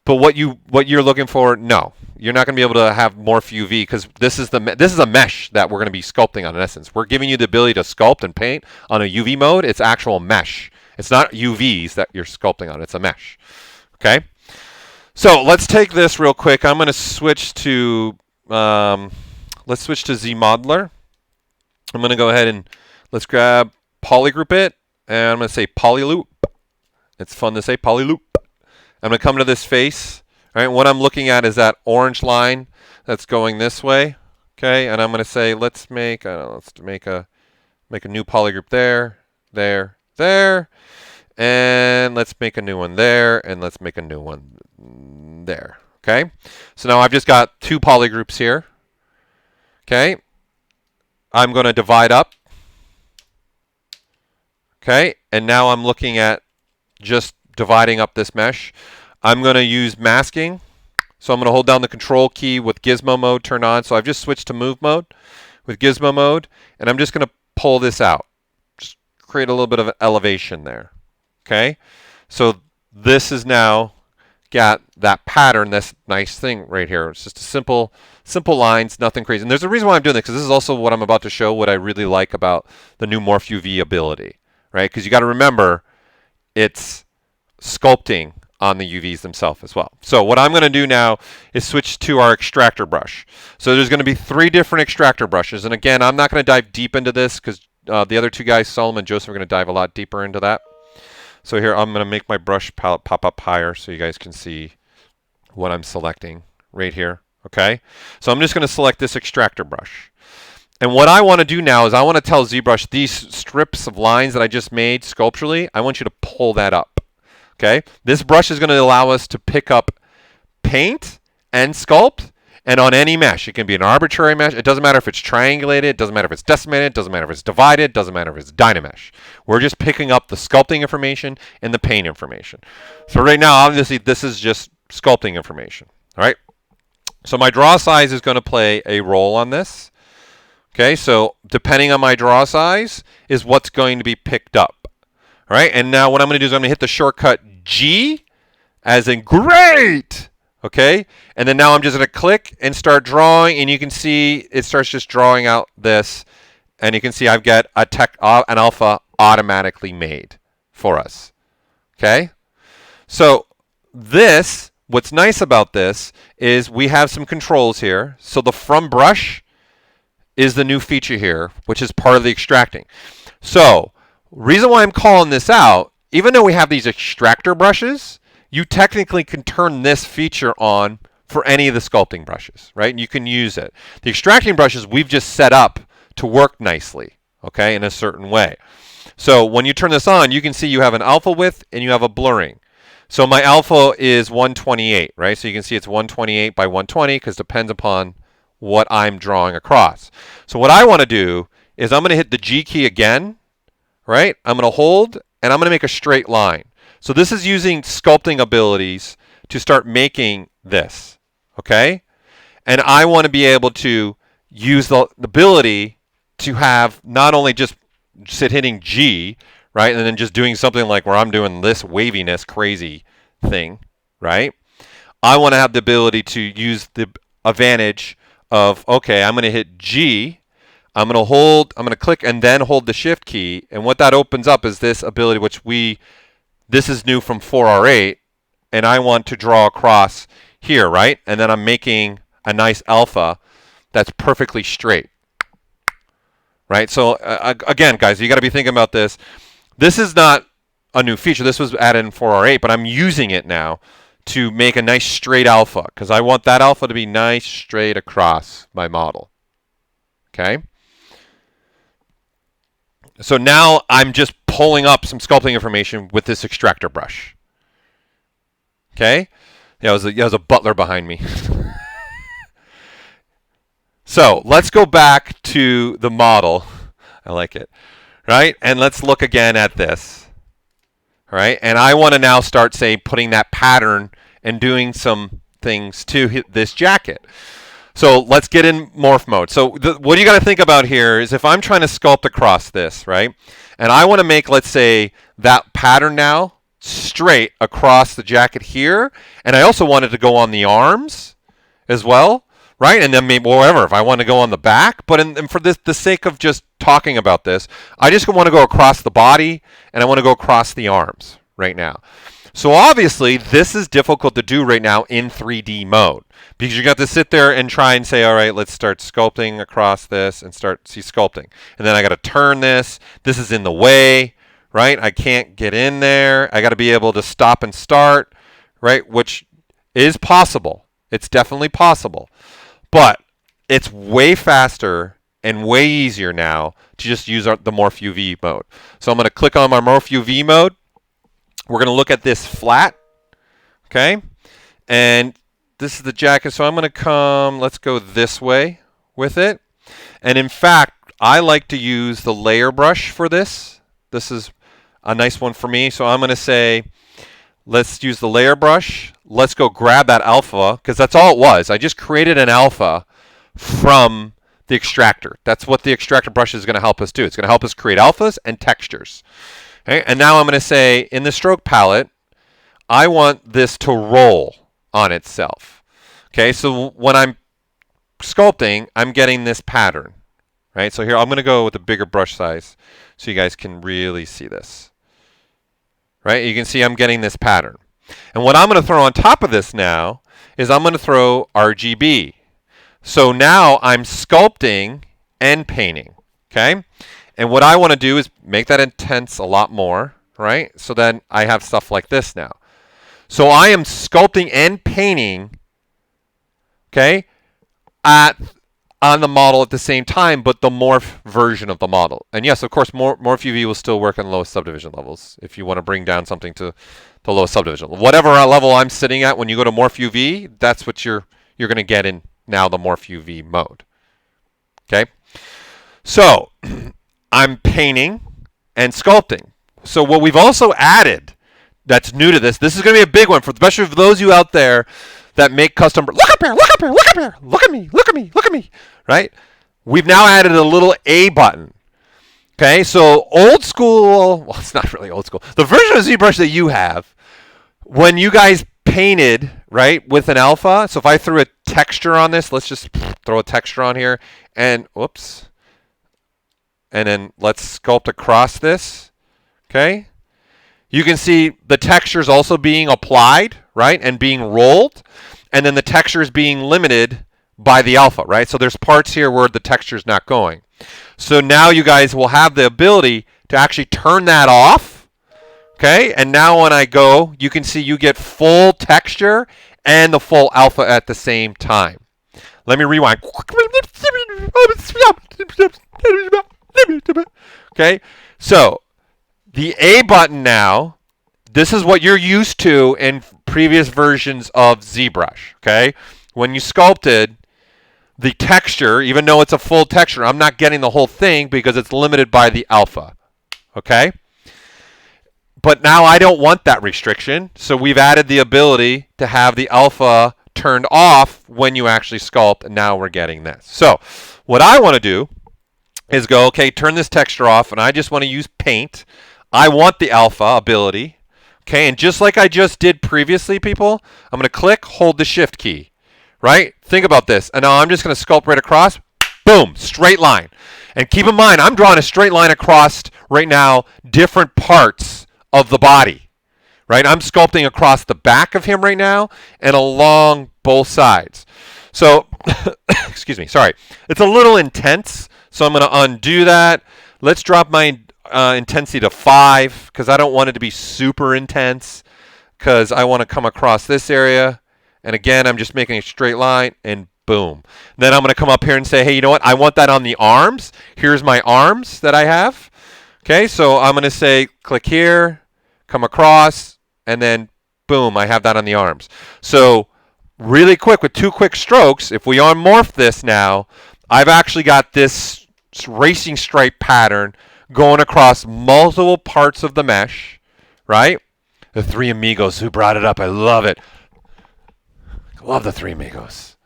but what you're looking for, no. You're not going to be able to have morph UV because this is a mesh that we're going to be sculpting on in essence. We're giving you the ability to sculpt and paint on a UV mode. It's actual mesh. It's not UVs that you're sculpting on. It's a mesh. Okay? So let's take this real quick. I'm going to switch to let's switch to ZModeler. I'm going to go ahead and let's grab polygroup it, and I'm going to say polyloop. It's fun to say polyloop. I'm going to come to this face. All right, what I'm looking at is that orange line that's going this way. Okay, and I'm going to say let's make a new polygroup there, and let's make a new one there, and let's make a new one there. Okay, so now I've just got two polygroups here. Okay, I'm going to divide up. Okay, and now I'm looking at just dividing up this mesh. I'm going to use masking. So I'm going to hold down the control key with gizmo mode turned on. So I've just switched to move mode with gizmo mode, and I'm just going to pull this out. Just create a little bit of an elevation there. Okay, so this is now got that pattern, this nice thing right here. It's just a simple lines, nothing crazy. And there's a reason why I'm doing this, because this is also what I'm about to show, what I really like about the new Morph UV ability, right? Because you got to remember, it's sculpting on the UVs themselves as well. So what I'm going to do now is switch to our extractor brush. So there's going to be 3 different extractor brushes. And again, I'm not going to dive deep into this because the other 2 guys, Solomon and Joseph, are going to dive a lot deeper into that. So here, I'm going to make my brush palette pop up higher so you guys can see what I'm selecting right here. Okay, so I'm just going to select this extractor brush. And what I want to do now is I want to tell ZBrush these strips of lines that I just made sculpturally, I want you to pull that up. Okay, this brush is going to allow us to pick up paint and sculpt, and on any mesh. It can be an arbitrary mesh. It doesn't matter if it's triangulated. It doesn't matter if it's decimated. It doesn't matter if it's divided. It doesn't matter if it's Dynamesh. We're just picking up the sculpting information and the paint information. So right now, obviously, this is just sculpting information. All right. So my draw size is going to play a role on this. Okay. So depending on my draw size is what's going to be picked up. All right. And now what I'm going to do is I'm going to hit the shortcut G, as in great. Okay, and then now I'm just going to click and start drawing, and you can see it starts just drawing out this, and you can see I've got an alpha automatically made for us. Okay, so this, what's nice about this is we have some controls here. So the from brush is the new feature here, which is part of the extracting. So reason why I'm calling this out, even though we have these extractor brushes, you technically can turn this feature on for any of the sculpting brushes, right? And you can use it. The extracting brushes we've just set up to work nicely, okay, in a certain way. So when you turn this on, you can see you have an alpha width and you have a blurring. So my alpha is 128, right? So you can see it's 128 by 120 because it depends upon what I'm drawing across. So what I want to do is I'm going to hit the G key again, right? I'm going to hold, and I'm going to make a straight line. So this is using sculpting abilities to start making this, okay? And I want to be able to use the ability to have not only just hitting G, right, and then just doing something like where I'm doing this waviness crazy thing, right? I want to have the ability to use the advantage of, okay, I'm going to hit G, I'm going to hold, I'm going to click and then hold the shift key, and what that opens up is this ability, which this is new from 4R8, and I want to draw across here, right? And then I'm making a nice alpha that's perfectly straight, right? So again, guys, you got to be thinking about this. This is not a new feature. This was added in 4R8, but I'm using it now to make a nice straight alpha because I want that alpha to be nice straight across my model, okay? So now I'm just pulling up some sculpting information with this extractor brush. Okay? Yeah, there's a butler behind me. So let's go back to the model. I like it. Right? And let's look again at this. All right? And I want to now start, say, putting that pattern and doing some things to this jacket. So let's get in morph mode. So what you got to think about here is if I'm trying to sculpt across this, right? And I want to make, let's say, that pattern now straight across the jacket here. And I also want it to go on the arms as well, right? And then maybe whatever, if I want to go on the back. But for the sake of just talking about this, I just want to go across the body and I want to go across the arms right now. So obviously, this is difficult to do right now in 3D mode because you got to sit there and try and say, all right, let's start sculpting across this and start sculpting. And then I got to turn this. This is in the way, right? I can't get in there. I got to be able to stop and start, right? Which is possible. It's definitely possible. But it's way faster and way easier now to just use the Morph UV mode. So I'm going to click on my Morph UV mode. We're going to look at this flat, okay? And this is the jacket. So I'm going to come, let's go this way with it. And in fact, I like to use the layer brush for this. This is a nice one for me. So I'm going to say, let's use the layer brush. Let's go grab that alpha, because that's all it was. I just created an alpha from the extractor. That's what the extractor brush is going to help us do. It's going to help us create alphas and textures. Okay, and now I'm going to say, in the stroke palette, I want this to roll on itself. Okay, so when I'm sculpting, I'm getting this pattern. Right, so here I'm going to go with a bigger brush size so you guys can really see this. Right, you can see I'm getting this pattern. And what I'm going to throw on top of this now is I'm going to throw RGB. So now I'm sculpting and painting. Okay? And what I want to do is make that intense a lot more, right? So then I have stuff like this now. So I am sculpting and painting, okay, on the model at the same time, but the morph version of the model. And yes, of course, morph UV will still work on lowest subdivision levels if you want to bring down something to the lowest subdivision. Whatever level I'm sitting at when you go to morph UV, that's what you're going to get in now the morph UV mode. Okay? So I'm painting and sculpting. So what we've also added that's new to this is going to be a big one, especially for those of you out there that make custom. Look up here, look up here, look up here, look at me, look at me, look at me, right? We've now added a little A button. Okay, so old school, well, it's not really old school. The version of ZBrush that you have, when you guys painted, right, with an alpha, so if I threw a texture on this, let's just throw a texture on here, and whoops. And then let's sculpt across this, okay? You can see the textures also being applied, right, and being rolled, and then the texture is being limited by the alpha, right? So there's parts here where the texture is not going. So now you guys will have the ability to actually turn that off, okay? And now when I go, you can see you get full texture and the full alpha at the same time. Let me rewind. Okay, so the A button now, this is what you're used to in previous versions of ZBrush, okay? When you sculpted, the texture, even though it's a full texture, I'm not getting the whole thing because it's limited by the alpha. Okay? But now I don't want that restriction, so we've added the ability to have the alpha turned off when you actually sculpt, and now we're getting this. So what I want to do is go, okay, turn this texture off, and I just want to use paint. I want the alpha ability. Okay, and just like I just did previously, people, I'm going to click, hold the shift key. Right? Think about this. And now I'm just going to sculpt right across. Boom, straight line. And keep in mind, I'm drawing a straight line across right now different parts of the body. Right? I'm sculpting across the back of him right now and along both sides. So, excuse me, sorry. It's a little intense, so I'm going to undo that. Let's drop my intensity to 5 because I don't want it to be super intense because I want to come across this area. And again, I'm just making a straight line, and boom. Then I'm going to come up here and say, hey, you know what? I want that on the arms. Here's my arms that I have. Okay, so I'm going to say, click here, come across, and then boom, I have that on the arms. So really quick, with 2 quick strokes, if we unmorph this now, I've actually got this racing stripe pattern going across multiple parts of the mesh, right? The Three Amigos, who brought it up? I love it. Love the Three Amigos.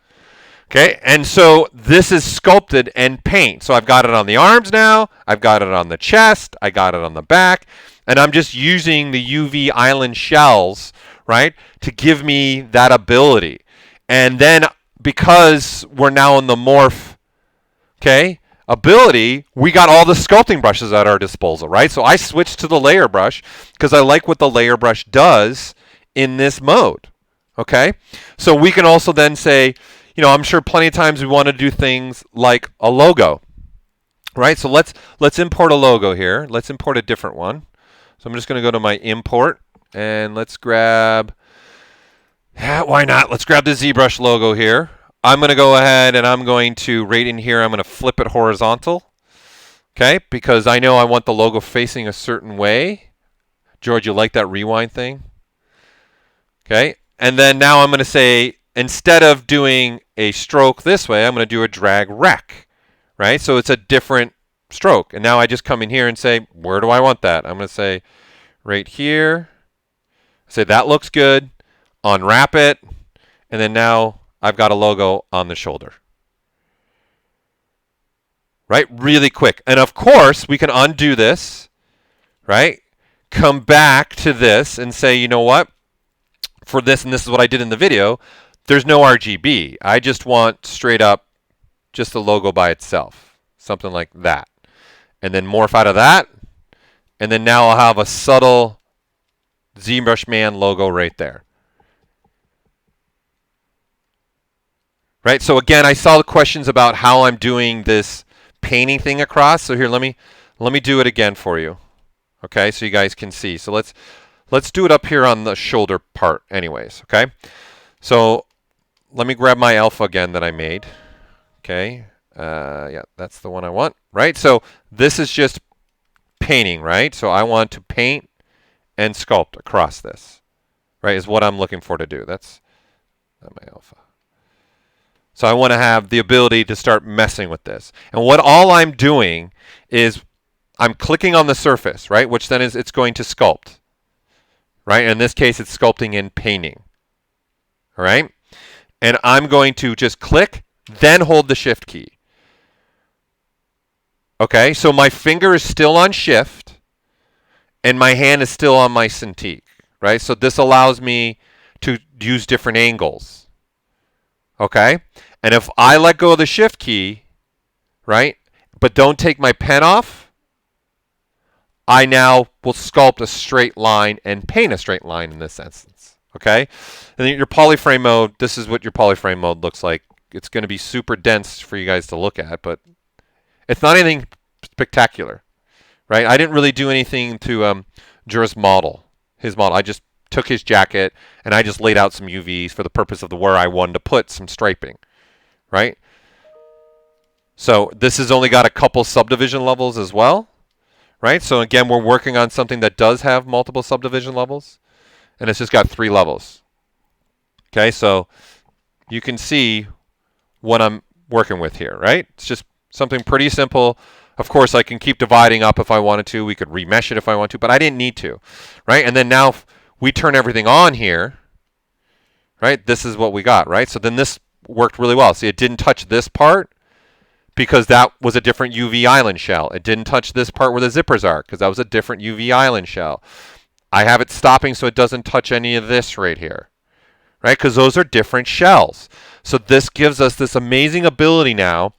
Okay, and so this is sculpted and paint. So I've got it on the arms now. I've got it on the chest. I got it on the back. And I'm just using the UV island shells, right, to give me that ability. And then because we're now in the morph, okay, ability, we got all the sculpting brushes at our disposal, right? So I switched to the layer brush because I like what the layer brush does in this mode. Okay, so we can also then say, you know, I'm sure plenty of times we want to do things like a logo, right? So let's import a logo here. Let's import a different one. So I'm just going to go to my import, and let's grab, why not? Let's grab the ZBrush logo here. I'm going to go ahead and I'm going to, right in here, I'm going to flip it horizontal, okay, because I know I want the logo facing a certain way. George, you like that rewind thing? Okay. And then now I'm going to say, instead of doing a stroke this way, I'm going to do a drag rec, right? So it's a different stroke. And now I just come in here and say, where do I want that? I'm going to say right here. Say that looks good. Unwrap it. And then now I've got a logo on the shoulder. Right? Really quick. And of course, we can undo this, right? Come back to this and say, you know what? For this, and this is what I did in the video, there's no RGB. I just want straight up just the logo by itself. Something like that. And then morph out of that. And then now I'll have a subtle ZBrush Man logo right there. Right? So again, I saw the questions about how I'm doing this painting thing across. So here, let me do it again for you. Okay, so you guys can see. So let's do it up here on the shoulder part anyways, okay? So let me grab my alpha again that I made. Okay, yeah, that's the one I want, right? So this is just painting, right? So I want to paint and sculpt across this, right, is what I'm looking for to do. That's not my alpha. So I want to have the ability to start messing with this. And what all I'm doing is I'm clicking on the surface, right, which then is it's going to sculpt. Right? In this case, it's sculpting and painting. All right? And I'm going to just click, then hold the shift key. Okay? So my finger is still on shift, and my hand is still on my Cintiq. Right? So this allows me to use different angles. Okay? And if I let go of the shift key, right, but don't take my pen off, I now will sculpt a straight line and paint a straight line in this instance. Okay? And then your polyframe mode, this is what your polyframe mode looks like. It's going to be super dense for you guys to look at, but it's not anything spectacular. Right? I didn't really do anything to Jura's model, his model. I just took his jacket and I just laid out some UVs for the purpose of where I wanted to put some striping. Right? So this has only got a couple subdivision levels as well. Right? So again, we're working on something that does have multiple subdivision levels, and it's just got 3 levels. Okay, so you can see what I'm working with here, right? It's just something pretty simple. Of course, I can keep dividing up if I wanted to. We could remesh it if I want to, but I didn't need to, right? And then now if we turn everything on here, right? This is what we got, right? So then this worked really well. See, it didn't touch this part because that was a different UV island shell. It didn't touch this part where the zippers are because that was a different UV island shell. I have it stopping so it doesn't touch any of this right here, right? Because those are different shells. So this gives us this amazing ability now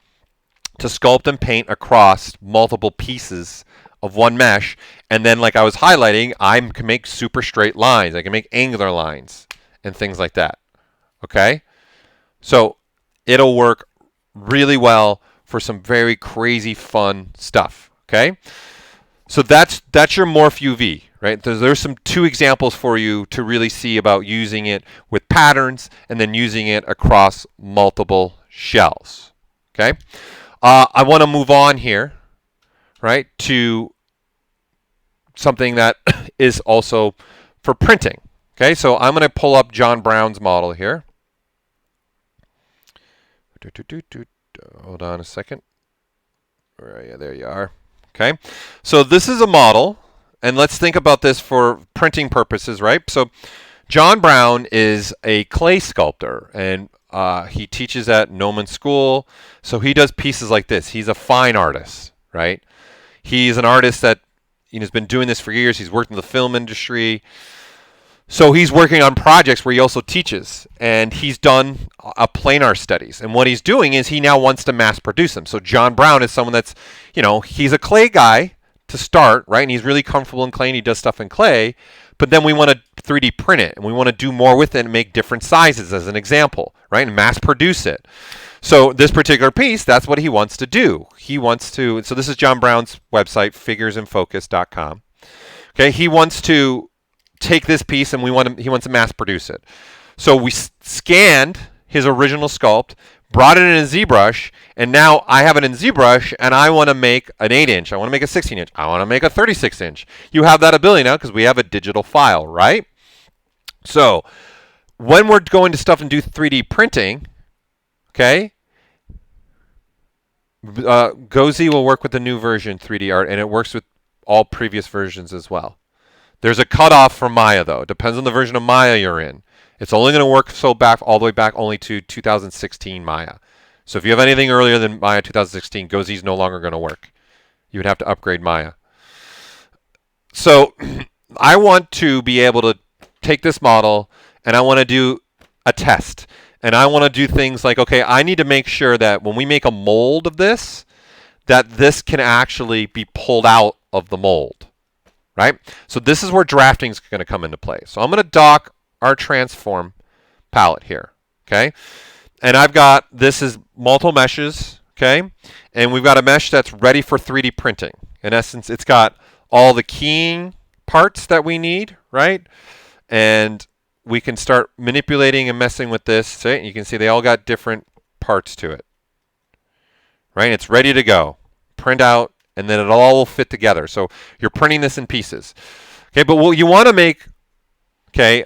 to sculpt and paint across multiple pieces of one mesh. And then, like I was highlighting, I can make super straight lines. I can make angular lines and things like that. Okay? So it'll work really well for some very crazy fun stuff. Okay? So that's your Morph UV, right? There's some 2 examples for you to really see about using it with patterns and then using it across multiple shells. Okay? I want to move on here, right, to something that is also for printing. Okay, so I'm going to pull up John Brown's model here. Hold on a second. Yeah, there you are. Okay, so this is a model, and let's think about this for printing purposes, right? So John Brown is a clay sculptor, and he teaches at Gnomon School, so he does pieces like this. He's a fine artist, right? He's an artist that has been doing this for years. He's worked in the film industry. So he's working on projects where he also teaches, and he's done a planar studies. And what he's doing is he now wants to mass produce them. So John Brown is someone that's, he's a clay guy to start, right? And he's really comfortable in clay, and he does stuff in clay. But then we want to 3D print it, and we want to do more with it and make different sizes as an example, right? And mass produce it. So this particular piece, that's what he wants to do. So this is John Brown's website, figuresinfocus.com. Okay, he wants to take this piece and he wants to mass produce it. So we scanned his original sculpt, brought it in ZBrush, and now I have it in ZBrush, and I want to make an 8-inch. I want to make a 16-inch. I want to make a 36-inch. You have that ability now because we have a digital file, right? So when we're going to stuff and do 3D printing, okay, GoZ will work with the new version 3D Art, and it works with all previous versions as well. There's a cutoff for Maya, though. It depends on the version of Maya you're in. It's only going to work all the way back only to 2016 Maya. So if you have anything earlier than Maya 2016, GoZ is no longer going to work. You would have to upgrade Maya. So I want to be able to take this model, and I want to do a test. And I want to do things like, okay, I need to make sure that when we make a mold of this, that this can actually be pulled out of the mold. Right? So this is where drafting is going to come into play. So I'm going to dock our transform palette here. Okay? And this is multiple meshes. Okay? And we've got a mesh that's ready for 3D printing. In essence, it's got all the keying parts that we need, right? And we can start manipulating and messing with this. So you can see they all got different parts to it. Right? It's ready to go. Print out. And then it all will fit together. So you're printing this in pieces. Okay, but what you want to make, okay,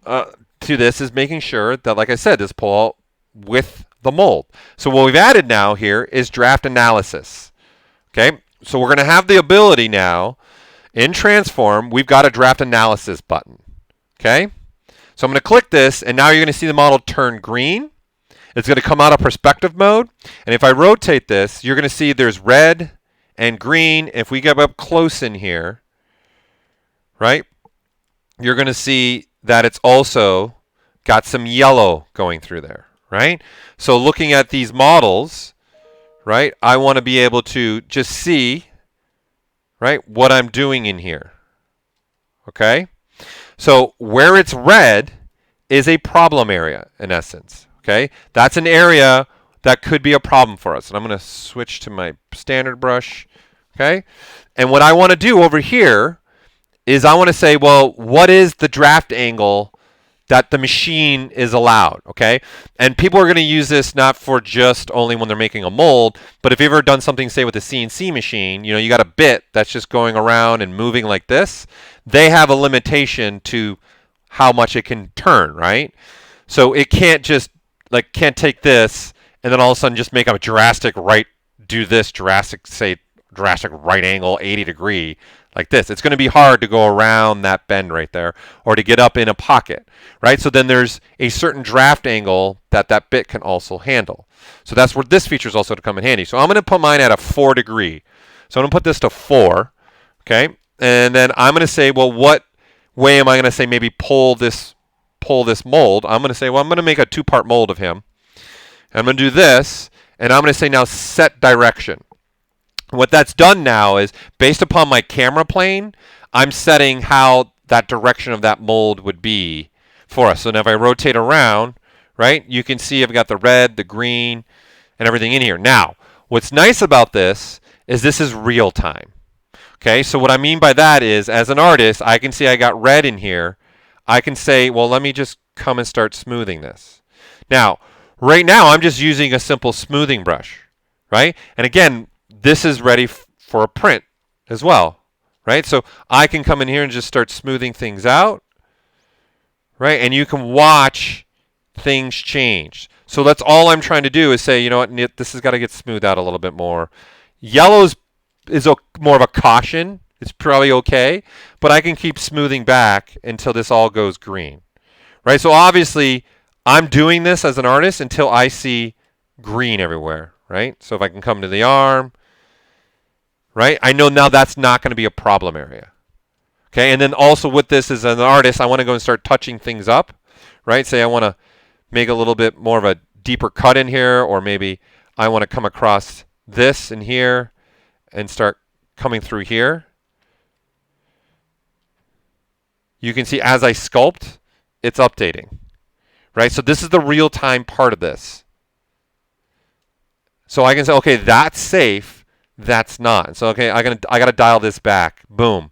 to this is making sure that, like I said, this pull out with the mold. So what we've added now here is draft analysis. Okay, so we're going to have the ability now, in Transform, we've got a draft analysis button. Okay, so I'm going to click this, and now you're going to see the model turn green. It's going to come out of perspective mode. And if I rotate this, you're going to see there's red and green. If we get up close in here, right, you're going to see that it's also got some yellow going through there, right? So looking at these models, right, I want to be able to just see, right, what I'm doing in here. Okay? So where it's red is a problem area, in essence. Okay? That's an area that could be a problem for us. And I'm going to switch to my standard brush. Okay? And what I want to do over here is I want to say, well, what is the draft angle that the machine is allowed? Okay? And people are going to use this not for just only when they're making a mold, but if you've ever done something, say, with a CNC machine, you got a bit that's just going around and moving like this. They have a limitation to how much it can turn, right? So it can't just, can't take this and then all of a sudden just make a drastic right, do this drastic, say, drastic right angle, 80 degree, like this. It's going to be hard to go around that bend right there or to get up in a pocket, right? So then there's a certain draft angle that that bit can also handle. So that's where this feature is also to come in handy. So I'm going to put mine at a 4 degree. So I'm going to put this to 4, okay? And then I'm going to say, well, what way am I going to say maybe pull this mold? I'm going to say, well, I'm going to make a 2-part mold of him. I'm going to do this, and I'm going to say now set direction. What that's done now is, based upon my camera plane, I'm setting how that direction of that mold would be for us. So now if I rotate around, right, you can see I've got the red, the green, and everything in here. Now, what's nice about this is real time. Okay, so what I mean by that is, as an artist, I can see I got red in here. I can say, well, let me just come and start smoothing this. Now, right now, I'm just using a simple smoothing brush, right? And again, this is ready for a print as well, right? So I can come in here and just start smoothing things out, right? And you can watch things change. So that's all I'm trying to do is say, you know what, this has got to get smoothed out a little bit more. Yellow is more of a caution. It's probably okay, but I can keep smoothing back until this all goes green, right? So obviously, I'm doing this as an artist until I see green everywhere, right? So if I can come to the arm, right? I know now that's not going to be a problem area. Okay, and then also with this as an artist, I want to go and start touching things up, right? Say I want to make a little bit more of a deeper cut in here, or maybe I want to come across this in here and start coming through here. You can see as I sculpt, it's updating, right? So this is the real-time part of this. So I can say, okay, that's safe, that's not. So okay, I got to dial this back. Boom.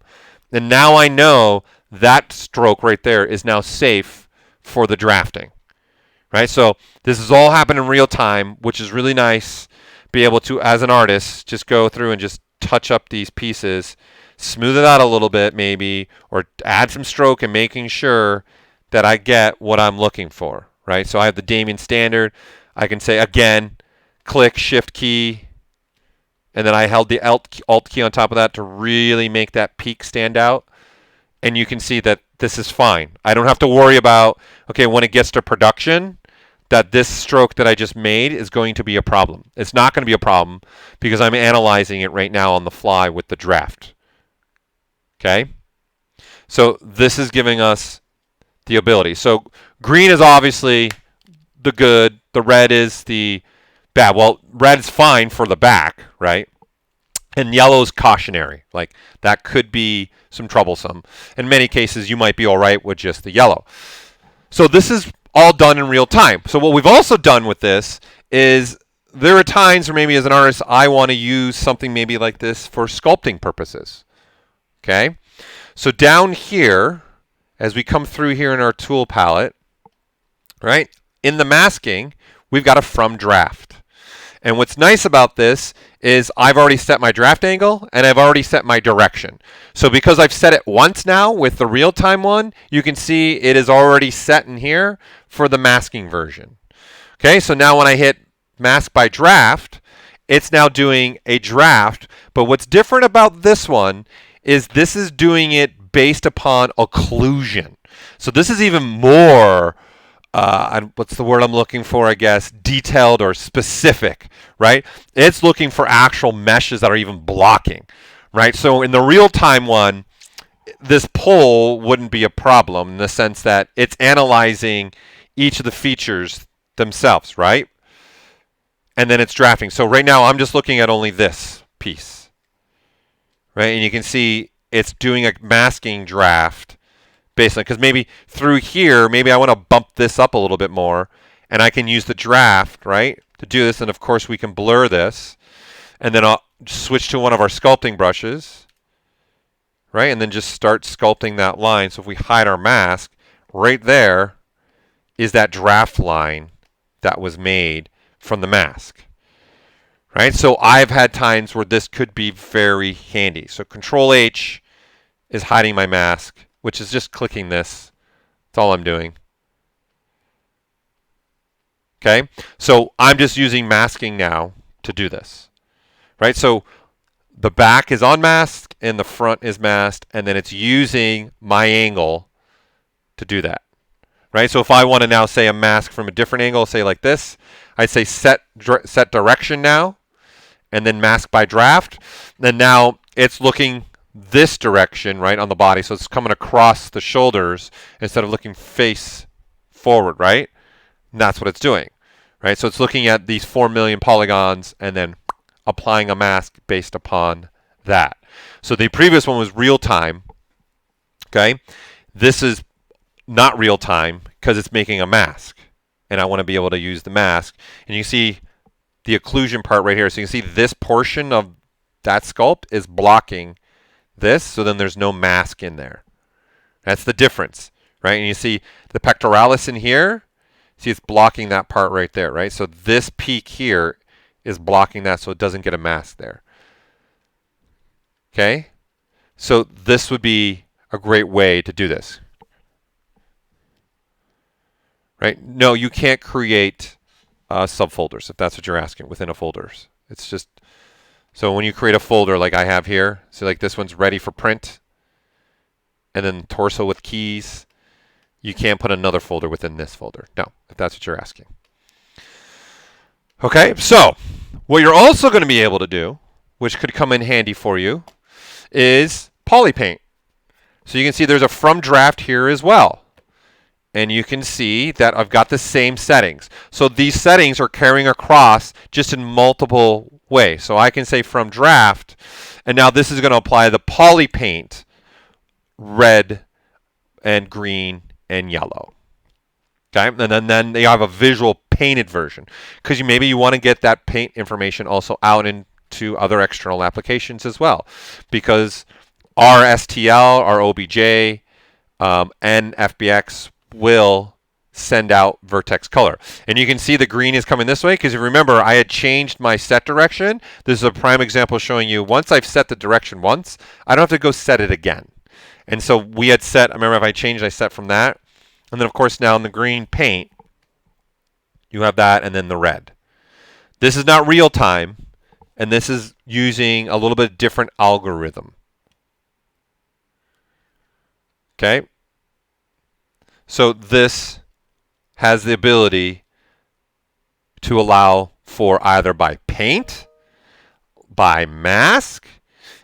And now I know that stroke right there is now safe for the drafting, right? So this is all happening in real time, which is really nice. Be able to, as an artist, just go through and just touch up these pieces, smooth it out a little bit maybe, or add some stroke and making sure that I get what I'm looking for, right? So I have the Damien standard. I can say, again, click Shift key, and then I held the Alt key on top of that to really make that peak stand out. And you can see that this is fine. I don't have to worry about, okay, when it gets to production, that this stroke that I just made is going to be a problem. It's not going to be a problem because I'm analyzing it right now on the fly with the draft. Okay? So this is giving us the ability. So green is obviously the good. The red is the bad. Well, red's fine for the back, right? And yellow's cautionary. Like, that could be some troublesome. In many cases, you might be all right with just the yellow. So this is all done in real time. So what we've also done with this is there are times where maybe as an artist, I want to use something maybe like this for sculpting purposes. Okay? So down here, as we come through here in our tool palette, right, in the masking, we've got a from draft. And what's nice about this is I've already set my draft angle and I've already set my direction. So because I've set it once now with the real-time one, you can see it is already set in here for the masking version. Okay, so now when I hit mask by draft, it's now doing a draft. But what's different about this one is this is doing it based upon occlusion. So this is even more what's the word I'm looking for, I guess, detailed or specific, right? It's looking for actual meshes that are even blocking, right? So in the real-time one, this pull wouldn't be a problem in the sense that it's analyzing each of the features themselves, right? And then it's drafting. So right now, I'm just looking at only this piece, right? And you can see it's doing a masking draft basically, because maybe through here, maybe I want to bump this up a little bit more, and I can use the draft, right, to do this. And of course, we can blur this, and then I'll switch to one of our sculpting brushes, right, and then just start sculpting that line. So if we hide our mask, right there is that draft line that was made from the mask, right? So I've had times where this could be very handy. So Control H is hiding my mask, which is just clicking this. That's all I'm doing. Okay, so I'm just using masking now to do this, right? So the back is unmasked and the front is masked, and then it's using my angle to do that, right? So if I want to now say a mask from a different angle, say like this, I say set direction now, and then mask by draft. Then now it's looking this direction, right, on the body, so it's coming across the shoulders instead of looking face forward, right? And that's what it's doing, right? So it's looking at these 4 million polygons and then applying a mask based upon that. So the previous one was real time, okay? This is not real time because it's making a mask, and I want to be able to use the mask. And you see the occlusion part right here. So you can see this portion of that sculpt is blocking this, so then there's no mask in there. That's the difference, right? And you see the pectoralis in here. See, it's blocking that part right there, right? So this peak here is blocking that so it doesn't get a mask there. Okay? So this would be a great way to do this. Right? No, you can't create subfolders if that's what you're asking within a folders. It's just, so when you create a folder like I have here, so like this one's ready for print, and then torso with keys, you can't put another folder within this folder. No, if that's what you're asking. Okay, so what you're also going to be able to do, which could come in handy for you, is polypaint. So you can see there's a from draft here as well. And you can see that I've got the same settings. So these settings are carrying across just in multiple ways. So I can say from draft, and now this is going to apply the polypaint red and green and yellow. Okay, and then they have a visual painted version because maybe you want to get that paint information also out into other external applications as well, because our STL, our OBJ, and FBX will send out vertex color. And you can see the green is coming this way because if you remember, I had changed my set direction. This is a prime example showing you once I've set the direction once, I don't have to go set it again. And so we had set, I remember if I changed, I set from that. And then of course now in the green paint, you have that and then the red. This is not real time, and this is using a little bit different algorithm. Okay? So this has the ability to allow for either by paint, by mask,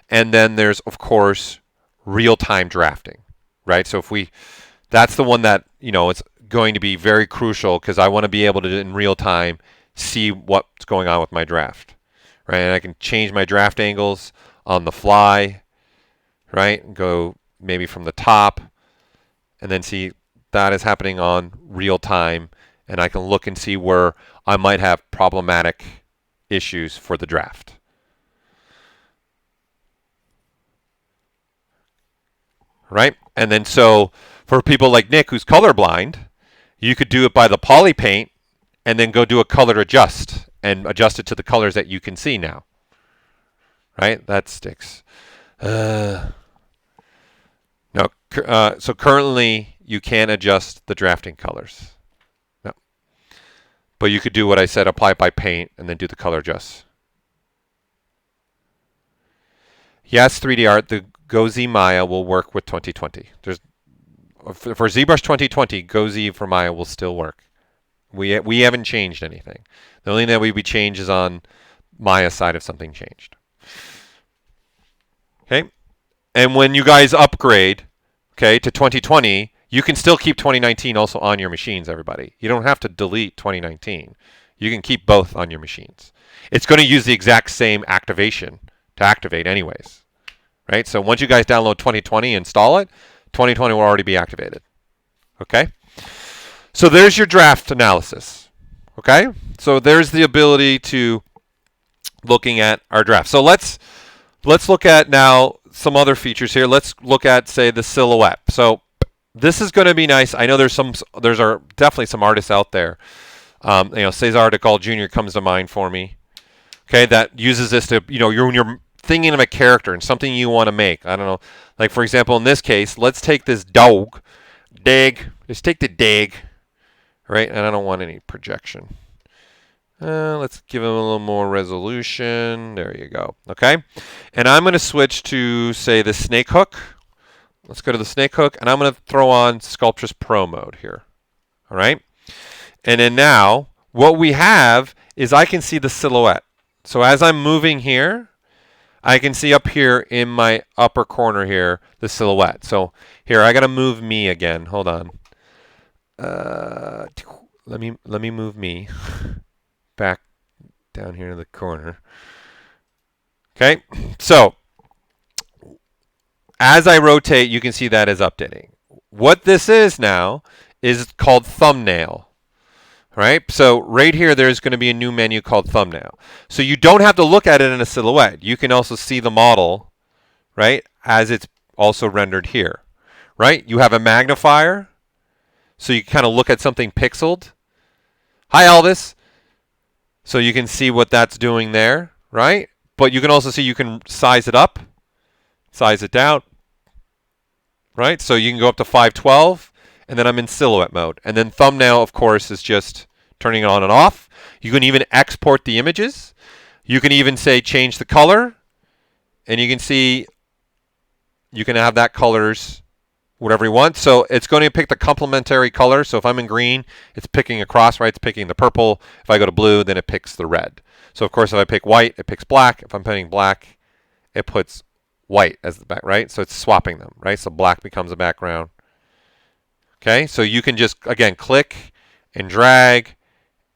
and then there's of course real-time drafting, right? So if we, that's the one that, you know, it's going to be very crucial because I want to be able to in real time see what's going on with my draft, right? And I can change my draft angles on the fly, right? And go maybe from the top and then see that is happening on real time, and I can look and see where I might have problematic issues for the draft. Right? And then so for people like Nick who's colorblind, you could do it by the poly paint and then go do a color adjust and adjust it to the colors that you can see now. Right? That sticks. No, so currently you can't adjust the drafting colors. No. But you could do what I said, apply by paint and then do the color adjust. Yes, 3D art, the GoZ Maya will work with 2020. There's for ZBrush 2020, GoZ for Maya will still work. We haven't changed anything. The only thing that we change is on Maya's side if something changed. Okay, and when you guys upgrade, okay, to 2020, you can still keep 2019 also on your machines, everybody. You don't have to delete 2019. You can keep both on your machines. It's going to use the exact same activation to activate anyways. Right? So once you guys download 2020, install it, 2020 will already be activated. Okay? So there's your draft analysis. Okay? So there's the ability to looking at our draft. So let's look at now some other features here. Let's look at, say, the silhouette. So this is going to be nice. I know there's definitely some artists out there. You know, Cesar de Gaulle Jr. comes to mind for me. Okay, that uses this to, you know, when you're thinking of a character and something you want to make. I don't know. Like, for example, in this case, let's take this dog. Dag. Just take the dag. Right? And I don't want any projection. Let's give him a little more resolution. There you go. Okay. And I'm going to switch to, say, the snake hook. Let's go to the snake hook, and I'm going to throw on Sculptress Pro mode here. All right. And then now, what we have is I can see the silhouette. So as I'm moving here, I can see up here in my upper corner here the silhouette. So here, I got to move me again. Hold on. Let me move me back down here in the corner. Okay, so as I rotate, you can see that is updating. What this is now is called thumbnail. Right? So right here, there's going to be a new menu called thumbnail. So you don't have to look at it in a silhouette. You can also see the model, right, as it's also rendered here. Right? You have a magnifier, so you kind of look at something pixeled. Hi, Elvis. So you can see what that's doing there, right? But you can also see you can size it up, size it down, right? So you can go up to 512, and then I'm in silhouette mode. And then thumbnail, of course, is just turning it on and off. You can even export the images. You can even say change the color, and you can see you can have that colors whatever you want. So it's going to pick the complementary color. So if I'm in green, it's picking across, right? It's picking the purple. If I go to blue, then it picks the red. So of course, if I pick white, it picks black. If I'm putting black, it puts white as the back, right? So it's swapping them, right? So black becomes a background. Okay, so you can just, again, click and drag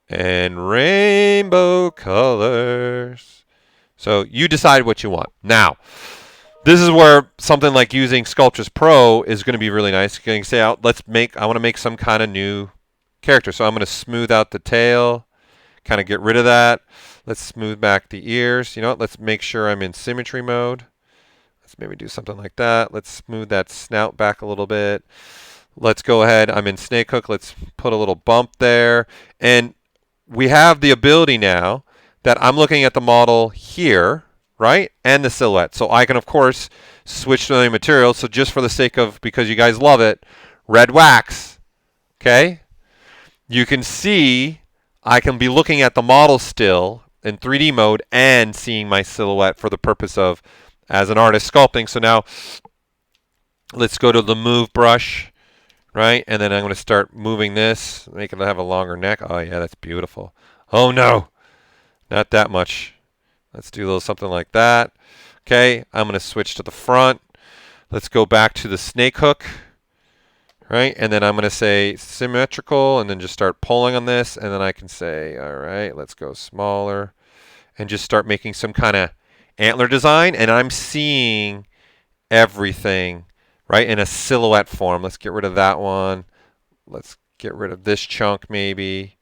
and rainbow colors. So you decide what you want. Now, this is where something like using Sculptress Pro is going to be really nice. You can say, I want to make some kind of new character. So I'm going to smooth out the tail, kind of get rid of that. Let's smooth back the ears. You know what? Let's make sure I'm in symmetry mode. Let's maybe do something like that. Let's smooth that snout back a little bit. Let's go ahead. I'm in snake hook. Let's put a little bump there. And we have the ability now that I'm looking at the model here, right? And the silhouette. So I can, of course, switch to the material. So just for the sake of, because you guys love it, red wax, okay? You can see I can be looking at the model still in 3D mode and seeing my silhouette for the purpose of as an artist sculpting. So now let's go to the move brush, right? And then I'm going to start moving this, make it have a longer neck. Oh, yeah, that's beautiful. Oh, no, not that much. Let's do a little something like that. Okay, I'm going to switch to the front. Let's go back to the snake hook, right? And then I'm going to say symmetrical and then just start pulling on this. And then I can say, all right, let's go smaller and just start making some kind of antler design. And I'm seeing everything, right, in a silhouette form. Let's get rid of that one. Let's get rid of this chunk maybe.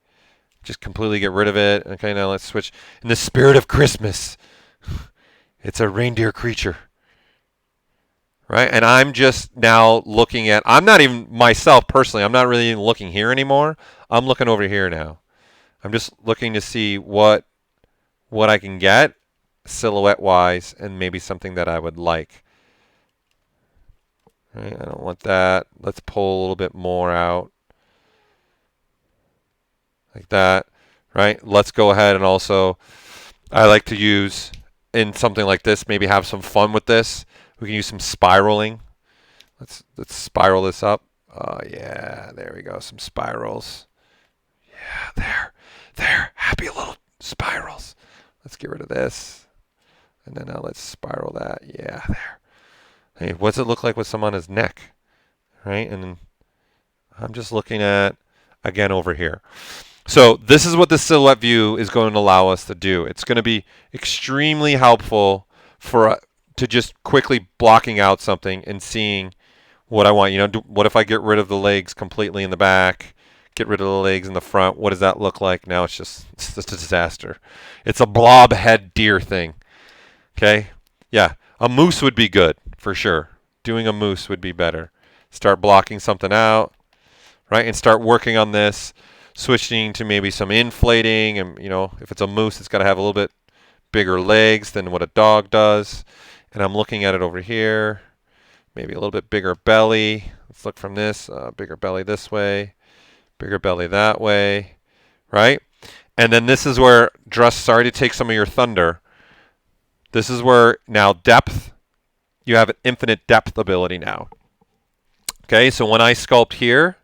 Just completely get rid of it. Okay, now let's switch. In the spirit of Christmas, it's a reindeer creature. Right? And I'm just now looking at, I'm not even myself personally, I'm not really even looking here anymore. I'm looking over here now. I'm just looking to see what I can get silhouette-wise and maybe something that I would like. Right? I don't want that. Let's pull a little bit more out. Like that, right? Let's go ahead and also, I like to use in something like this, maybe have some fun with this. We can use some spiraling. Let's spiral this up. Oh yeah, there we go. Some spirals. Yeah, there. Happy little spirals. Let's get rid of this. And then now let's spiral that. Yeah, there. Hey, what's it look like with someone on his neck? Right? And then I'm just looking at, again, over here. So this is what the silhouette view is going to allow us to do. It's going to be extremely helpful for to just quickly blocking out something and seeing what I want. You know, what if I get rid of the legs completely in the back, get rid of the legs in the front? What does that look like? Now it's just a disaster. It's a blob head deer thing. Okay? Yeah, a moose would be good for sure. Doing a moose would be better. Start blocking something out, right? And start working on this. Switching to maybe some inflating, and you know, if it's a moose, it's got to have a little bit bigger legs than what a dog does. And I'm looking at it over here, maybe a little bit bigger belly. Let's look from this, bigger belly this way, bigger belly that way, right? And then this is where, just sorry to take some of your thunder, this is where now depth, you have an infinite depth ability now. Okay, so when I sculpt here,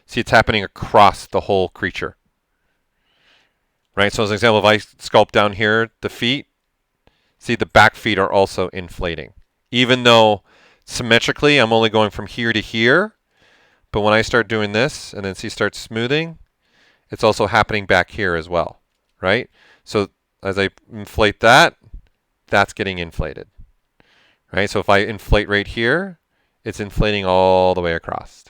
see it's happening across the whole creature. Right, so as an example, if I sculpt down here, the feet, see the back feet are also inflating. Even though symmetrically I'm only going from here to here, but when I start doing this and then see start smoothing, it's also happening back here as well, right? So as I inflate that, that's getting inflated, right? So if I inflate right here, it's inflating all the way across.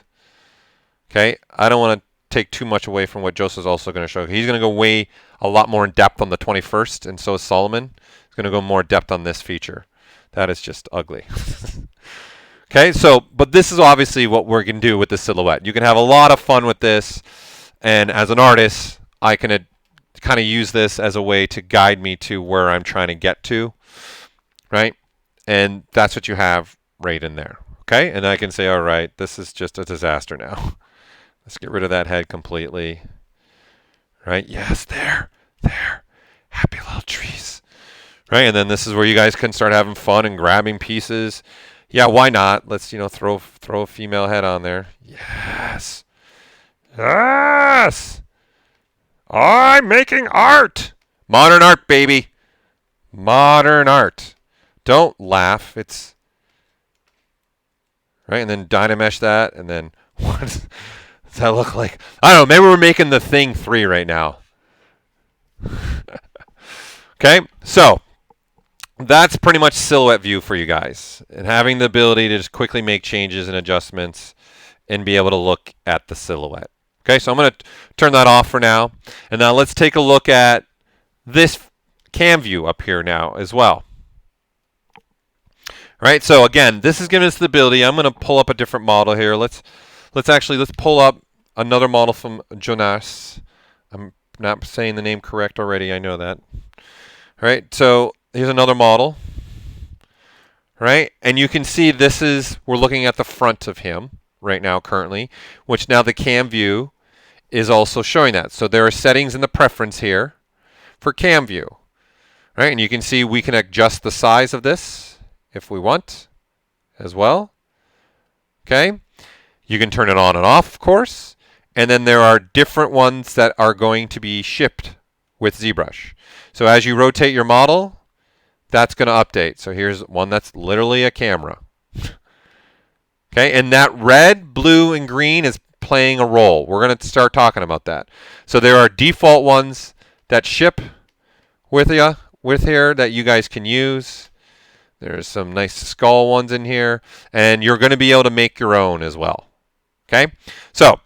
Okay, I don't want to take too much away from what Joseph's also going to show. He's going to go way a lot more in depth on the 21st, and so is Solomon. He's going to go more depth on this feature. That is just ugly. Okay, so, but this is obviously what we're going to do with the silhouette. You can have a lot of fun with this, and as an artist, I can kind of use this as a way to guide me to where I'm trying to get to, right? And that's what you have right in there, okay? And I can say, all right, this is just a disaster now. Let's get rid of that head completely, right? Yes, there, happy little trees, right? And then this is where you guys can start having fun and grabbing pieces. Yeah, why not? Let's, throw a female head on there. Yes. Yes! I'm making art! Modern art, baby. Modern art. Don't laugh. It's... Right, and then Dynamesh that, and then what does that look like? I don't know, maybe we're making the Thing 3 right now. Okay, so that's pretty much silhouette view for you guys. And having the ability to just quickly make changes and adjustments and be able to look at the silhouette. Okay, so I'm going to turn that off for now. And now let's take a look at this cam view up here now as well. All right, so again, this is giving us the ability. I'm going to pull up a different model here. Let's pull up another model from Jonas. I'm not saying the name correct already. I know that. All right, so here's another model. Right, and you can see we're looking at the front of him right now currently, which now the cam view is also showing that. So there are settings in the preference here for cam view. Right, and you can see we can adjust the size of this if we want as well. Okay, you can turn it on and off, of course. And then there are different ones that are going to be shipped with ZBrush. So as you rotate your model, that's going to update. So here's one that's literally a camera. Okay, and that red, blue, and green is playing a role. We're going to start talking about that. So there are default ones that ship with here that you guys can use. There's some nice skull ones in here, and you're going to be able to make your own as well. Okay, so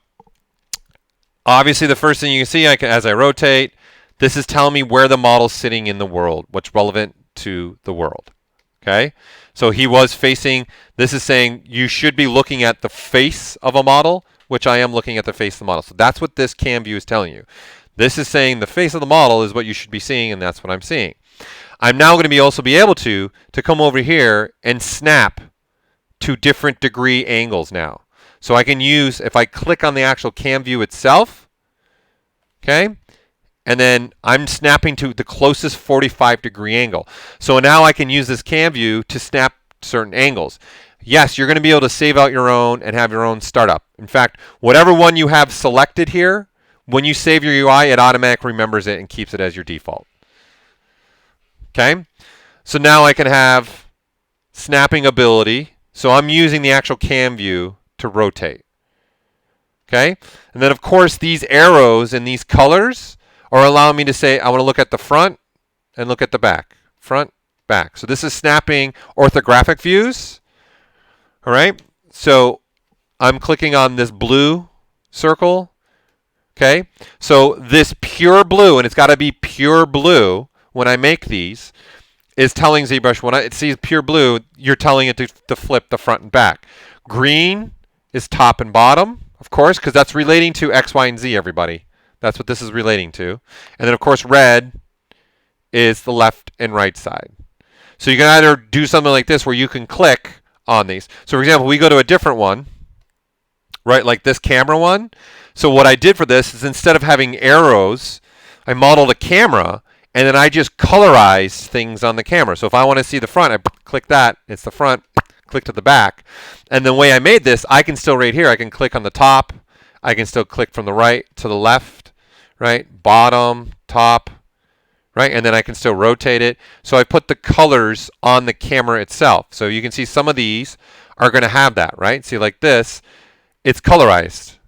obviously the first thing you can see as I rotate, this is telling me where the model's sitting in the world, what's relevant to the world. Okay, so he was facing, this is saying you should be looking at the face of a model, which I am looking at the face of the model. So that's what this cam view is telling you. This is saying the face of the model is what you should be seeing, and that's what I'm seeing. I'm now going to also be able to come over here and snap to different degree angles now. So I can use, if I click on the actual cam view itself, okay, and then I'm snapping to the closest 45-degree angle. So now I can use this cam view to snap certain angles. Yes, you're going to be able to save out your own and have your own startup. In fact, whatever one you have selected here, when you save your UI, it automatically remembers it and keeps it as your default. Okay, so now I can have snapping ability. So I'm using the actual cam view to rotate. Okay, and then of course these arrows and these colors are allowing me to say I want to look at the front and look at the back. Front, back. So this is snapping orthographic views. All right, so I'm clicking on this blue circle. Okay, so this pure blue, and it's got to be pure blue when I make these, is telling ZBrush when it sees pure blue, you're telling it to flip the front and back. Green is top and bottom, of course, because that's relating to X, Y, and Z, everybody. That's what this is relating to. And then, of course, red is the left and right side. So you can either do something like this where you can click on these. So, for example, we go to a different one, right, like this camera one. So what I did for this is instead of having arrows, I modeled a camera, and then I just colorize things on the camera. So if I want to see the front, I click that, it's the front, click to the back. And the way I made this, I can still right here, I can click on the top, I can still click from the right to the left, right, bottom, top, right, and then I can still rotate it. So I put the colors on the camera itself. So you can see some of these are going to have that, right? See, like this, it's colorized,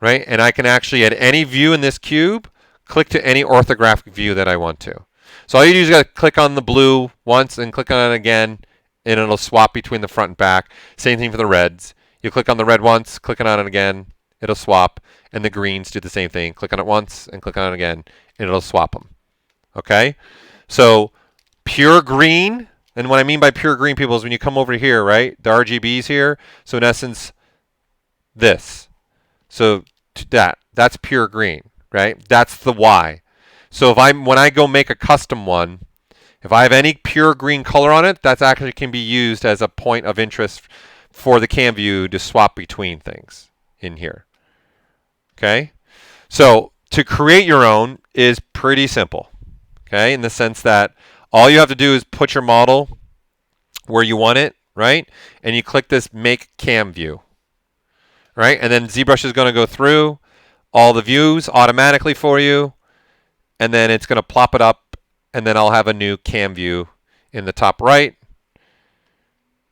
right? And I can actually, at any view in this cube, click to any orthographic view that I want to. So all you do is got to click on the blue once and click on it again, and it'll swap between the front and back. Same thing for the reds. You click on the red once, clicking on it again, it'll swap, and the greens do the same thing. Click on it once and click on it again, and it'll swap them. Okay? So pure green, and what I mean by pure green, people, is when you come over here, right? The RGBs here. So in essence, this. So that's pure green, right? That's the Y. So when I go make a custom one, if I have any pure green color on it, that actually can be used as a point of interest for the cam view to swap between things in here. Okay? So to create your own is pretty simple. Okay? In the sense that all you have to do is put your model where you want it, right? And you click this Make Cam View. Right? And then ZBrush is going to go through all the views automatically for you, and then it's going to plop it up, and then I'll have a new cam view in the top right.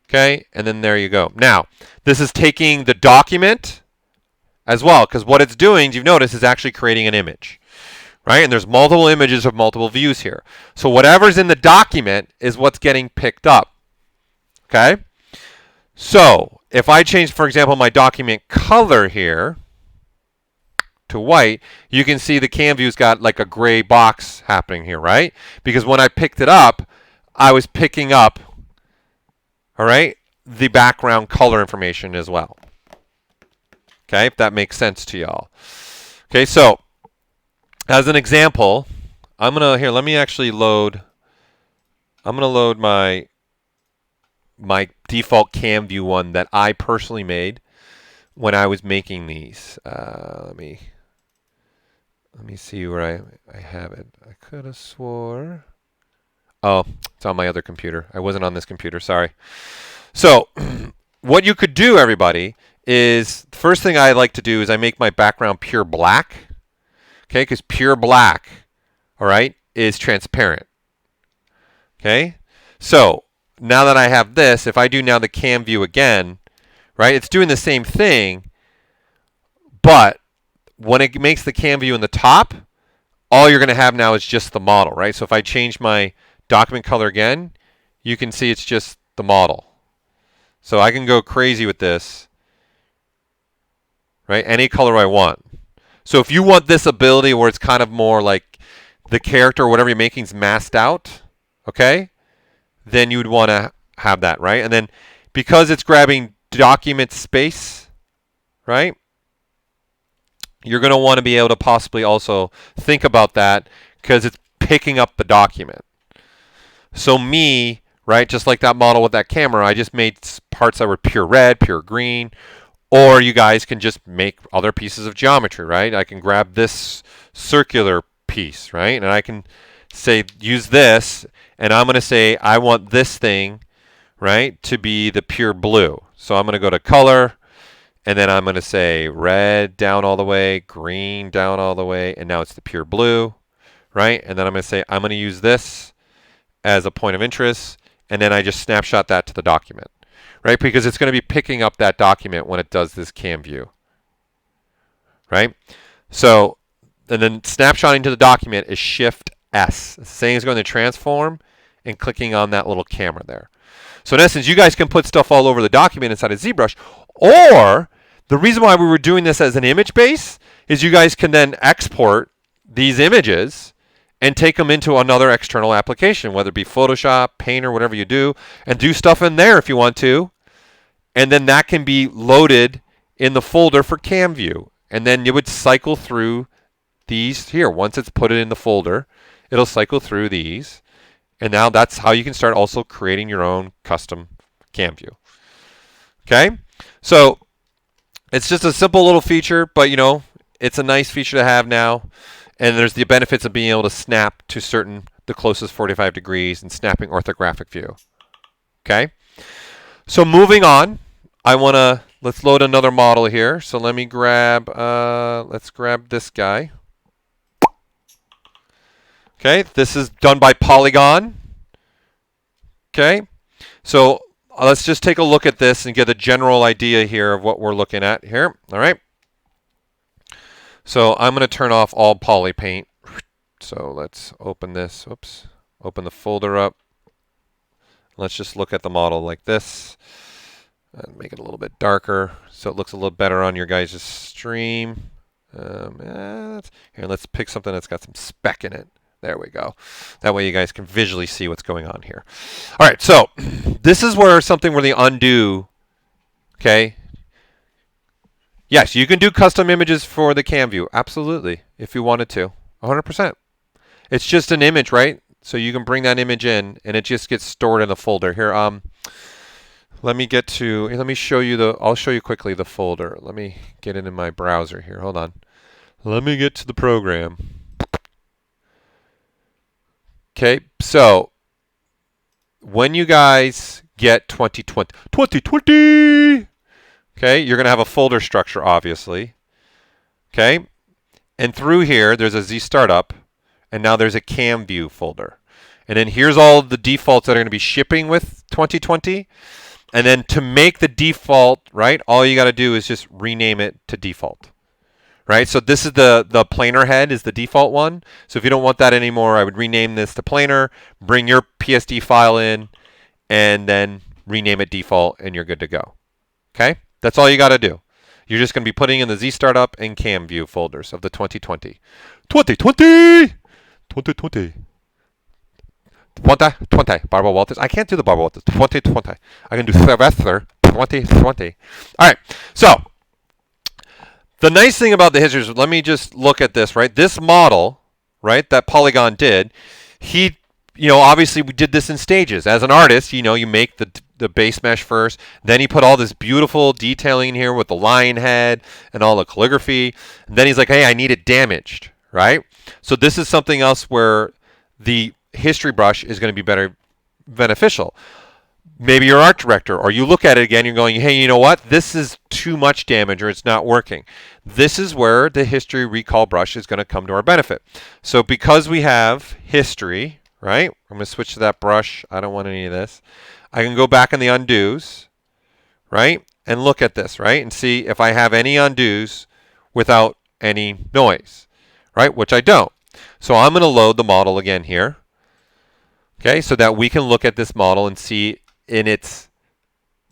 Okay, and then there you go. Now, this is taking the document as well, because what it's doing, you've noticed, is actually creating an image. Right? And there's multiple images of multiple views here. So whatever's in the document is what's getting picked up. Okay? So if I change, for example, my document color here to white, you can see the cam view's got like a gray box happening here, right? Because when I picked it up, I was picking up, all right, the background color information as well. Okay, if that makes sense to y'all. Okay, so as an example, I'm gonna load my default cam view one that I personally made when I was making these. Let me see where I have it. I could have swore. Oh, it's on my other computer. I wasn't on this computer, sorry. So what you could do, everybody, is the first thing I like to do is I make my background pure black. Okay, because pure black, all right, is transparent. Okay, so now that I have this, if I do now the cam view again, right, it's doing the same thing, but when it makes the cam view in the top, all you're going to have now is just the model, right? So if I change my document color again, you can see it's just the model. So I can go crazy with this, right? Any color I want. So if you want this ability where it's kind of more like the character or whatever you're making is masked out, okay, then you would want to have that, right? And then because it's grabbing document space, right, you're going to want to be able to possibly also think about that because it's picking up the document. So me, right, just like that model with that camera, I just made parts that were pure red, pure green, or you guys can just make other pieces of geometry, right? I can grab this circular piece, right? And I can say, use this, and I'm going to say, I want this thing, right, to be the pure blue. So I'm going to go to color, and then I'm going to say red down all the way, green down all the way, and now it's the pure blue, right? And then I'm going to say, I'm going to use this as a point of interest, and then I just snapshot that to the document, right? Because it's going to be picking up that document when it does this cam view, right? So, and then snapshotting to the document is Shift S. The same as going to transform and clicking on that little camera there. So in essence, you guys can put stuff all over the document inside of ZBrush, or the reason why we were doing this as an image base is you guys can then export these images and take them into another external application, whether it be Photoshop, Paint, or whatever you do, and do stuff in there if you want to. And then that can be loaded in the folder for CamView. And then you would cycle through these here. Once it's put it in the folder, it'll cycle through these. And now that's how you can start also creating your own custom CamView. Okay? So it's just a simple little feature, but you know, it's a nice feature to have now. And there's the benefits of being able to snap to the closest 45 degrees and snapping orthographic view. Okay? So moving on, let's load another model here. So let me let's grab this guy. Okay, this is done by Polygon. Okay, so let's just take a look at this and get a general idea here of what we're looking at here. All right. So I'm going to turn off all poly paint. So let's open this. Oops. Open the folder up. Let's just look at the model like this. And make it a little bit darker so it looks a little better on your guys' stream. Here, let's pick something that's got some speck in it. There we go. That way you guys can visually see what's going on here. All right, so this is where the undo, okay? Yes, you can do custom images for the cam view. Absolutely, if you wanted to. 100%. It's just an image, right? So you can bring that image in, and it just gets stored in the folder. Here, let me show you I'll show you quickly the folder. Let me get it in my browser here. Hold on. Let me get to the program. Okay, so when you guys get 2020, okay, you're going to have a folder structure, obviously. Okay, and through here, there's a Z Startup, and now there's a Cam View folder. And then here's all the defaults that are going to be shipping with 2020. And then to make the default, right, all you got to do is just rename it to default. Right, so this is the planar head is the default one. So if you don't want that anymore, I would rename this to planar, bring your PSD file in, and then rename it default, and you're good to go. Okay, that's all you got to do. You're just going to be putting in the Z Startup and Cam View folders of the 2020. 2020! 2020. 2020. Barbara Walters. I can't do the Barbara Walters. 2020. I can do Sylvester. 2020. All right, so the nice thing about the history is, let me just look at this, right? This model, right, that Polygon did, obviously we did this in stages. As an artist, you make the base mesh first, then he put all this beautiful detailing in here with the lion head and all the calligraphy, and then he's like, hey, I need it damaged, right? So this is something else where the history brush is going to be beneficial. Maybe you're art director, or you look at it again, you're going, hey, you know what? This is too much damage, or it's not working. This is where the history recall brush is going to come to our benefit. So because we have history, right? I'm going to switch to that brush. I don't want any of this. I can go back in the undos, right? And look at this, right? And see if I have any undos without any noise, right? Which I don't. So I'm going to load the model again here. Okay, so that we can look at this model and see in its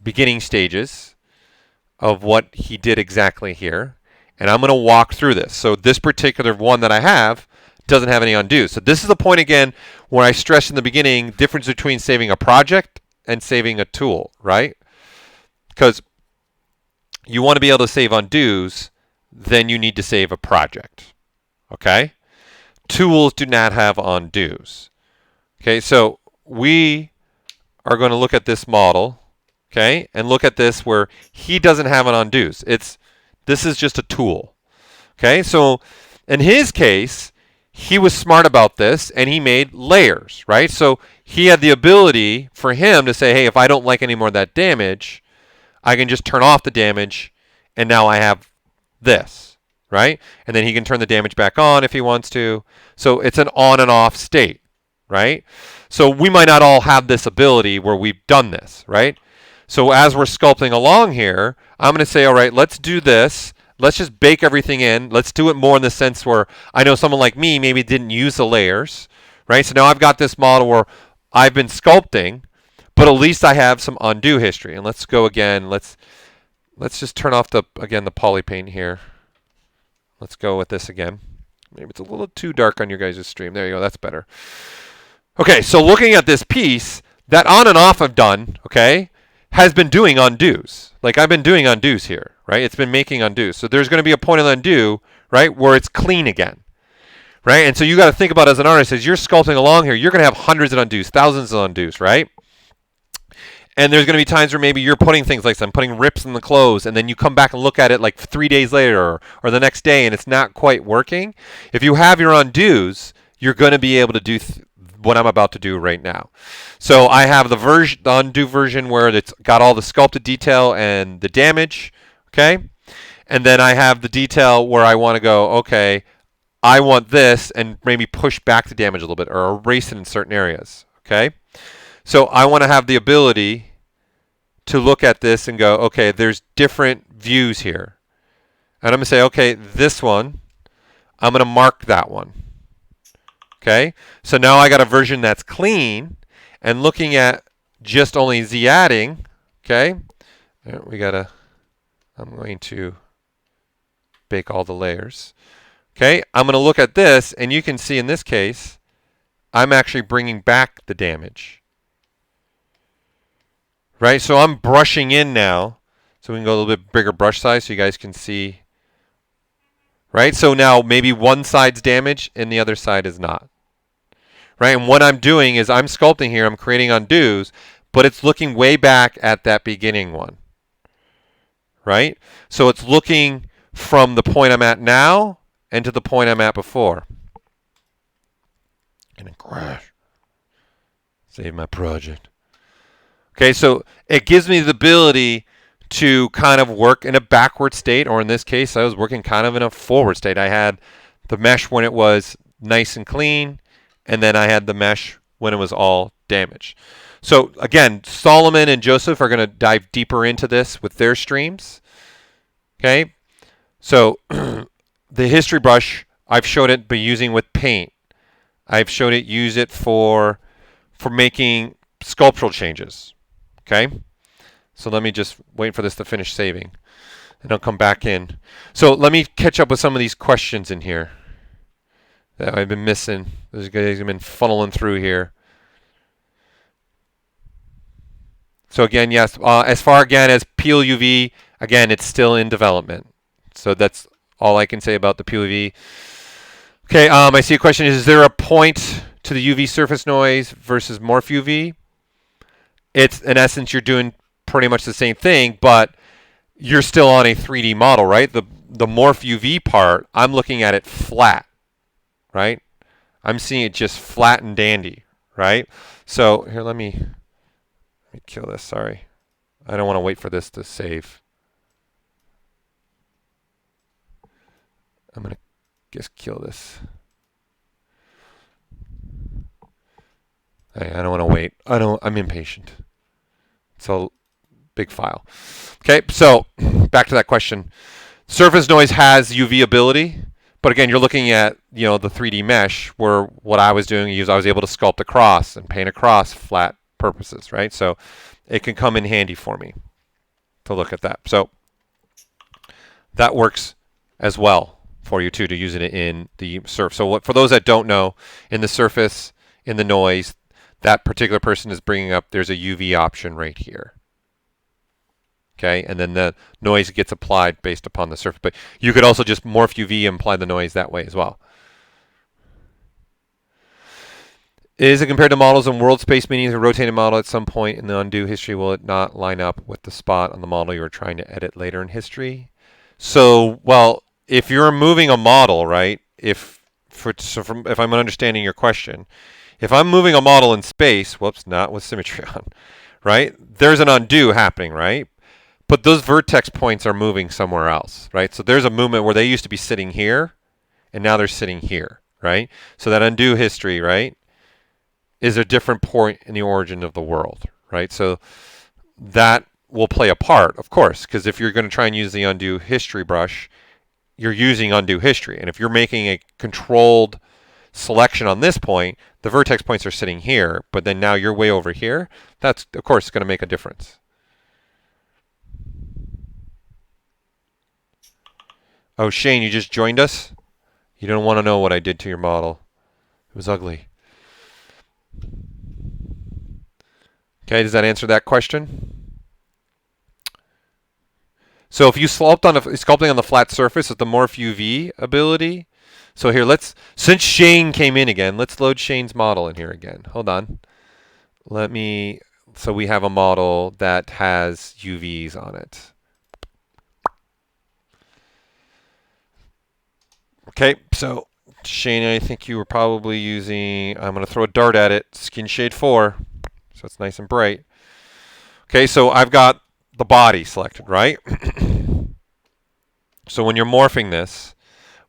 beginning stages of what he did exactly here. And I'm going to walk through this. So this particular one that I have doesn't have any undo. So this is the point again where I stressed in the beginning, difference between saving a project and saving a tool, right? Because you want to be able to save undos, then you need to save a project. Okay? Tools do not have undos. Okay, so we are going to look at this model, okay, and look at this where he doesn't have an undos. This is just a tool. Okay, so in his case, he was smart about this and he made layers, right? So he had the ability for him to say, hey, if I don't like any more of that damage, I can just turn off the damage and now I have this, right? And then he can turn the damage back on if he wants to. So it's an on and off state, right? So we might not all have this ability where we've done this, right? So as we're sculpting along here, I'm going to say, all right, let's do this. Let's just bake everything in. Let's do it more in the sense where I know someone like me maybe didn't use the layers, right? So now I've got this model where I've been sculpting, but at least I have some undo history. And let's go again. Let's just turn off the poly paint here. Let's go with this again. Maybe it's a little too dark on your guys' stream. There you go. That's better. Okay, so looking at this piece, that on and off I've done, okay, has been doing undos. Like I've been doing undos here, right? It's been making undos. So there's going to be a point of undo, right, where it's clean again, right? And so you got to think about as an artist, as you're sculpting along here, you're going to have hundreds of undos, thousands of undos, right? And there's going to be times where maybe you're putting things like I'm putting rips in the clothes, and then you come back and look at it like 3 days later or the next day, and it's not quite working. If you have your undos, you're going to be able to do what I'm about to do right now. So I have the undo version where it's got all the sculpted detail and the damage, okay? And then I have the detail where I want to go, okay, I want this, and maybe push back the damage a little bit or erase it in certain areas, okay? So I want to have the ability to look at this and go, okay, there's different views here. And I'm going to say, okay, this one, I'm going to mark that one. Okay? So now I got a version that's clean, and looking at just only Z adding, okay? I'm going to bake all the layers. Okay? I'm going to look at this, and you can see in this case, I'm actually bringing back the damage. Right? So I'm brushing in now. So we can go a little bit bigger brush size so you guys can see. Right? So now maybe one side's damaged and the other side is not. Right? And what I'm doing is I'm sculpting here. I'm creating undos, but it's looking way back at that beginning one. Right? So it's looking from the point I'm at now and to the point I'm at before. And it crash. Save my project. Okay, so it gives me the ability to kind of work in a backward state, or in this case, I was working kind of in a forward state. I had the mesh when it was nice and clean, and then I had the mesh when it was all damaged. So again, Solomon and Joseph are going to dive deeper into this with their streams. Okay, so the history brush, I've showed it by using with paint. I've showed it use it for making sculptural changes. Okay, so let me just wait for this to finish saving, and I'll come back in. So let me catch up with some of these questions in here that I've been missing. Those guys have been funneling through here. So again, yes, as far again as Peel UV, again, it's still in development. So that's all I can say about the Peel UV. Okay, I see a question. Is there a point to the UV surface noise versus Morph UV? It's, in essence, you're doing pretty much the same thing, but you're still on a 3D model, right? The Morph UV part, I'm looking at it flat, right? I'm seeing it just flat and dandy, right? So here, let me kill this. Sorry. I don't want to wait for this to save. I'm going to just kill this. I don't want to wait. I'm impatient. It's a big file. Okay, so back to that question. Surface noise has UV ability, but again, you're looking at the 3D mesh where what I was doing is I was able to sculpt across and paint across flat purposes, right? So it can come in handy for me to look at that. So that works as well for you too, to use it in the surf. So for those that don't know, in the surface, in the noise, that particular person is bringing up, there's a UV option right here. Okay, and then the noise gets applied based upon the surface. But you could also just morph UV and apply the noise that way as well. Is it compared to models in world space, meaning a rotated model at some point in the undo history? Will it not line up with the spot on the model you were trying to edit later in history? So, well, if you're moving a model, right, if I'm understanding your question, if I'm moving a model in space, whoops, not with symmetry on, right, there's an undo happening, right? But those vertex points are moving somewhere else, right? So there's a movement where they used to be sitting here, and now they're sitting here, right? So that undo history, right, is a different point in the origin of the world, right? So that will play a part, of course, because if you're going to try and use the undo history brush, you're using undo history. And if you're making a controlled selection on this point, the vertex points are sitting here, but then now you're way over here. That's, of course, going to make a difference. Oh, Shane, you just joined us? You don't want to know what I did to your model. It was ugly. Okay, does that answer that question? So if you sculpting on the flat surface with the Morph UV ability, so here since Shane came in again, let's load Shane's model in here again. Hold on. Let me So we have a model that has UVs on it. Okay, so Shane, I think you were probably using, I'm going to throw a dart at it, skin shade 4, so it's nice and bright. Okay, so I've got the body selected, right? So when you're morphing this,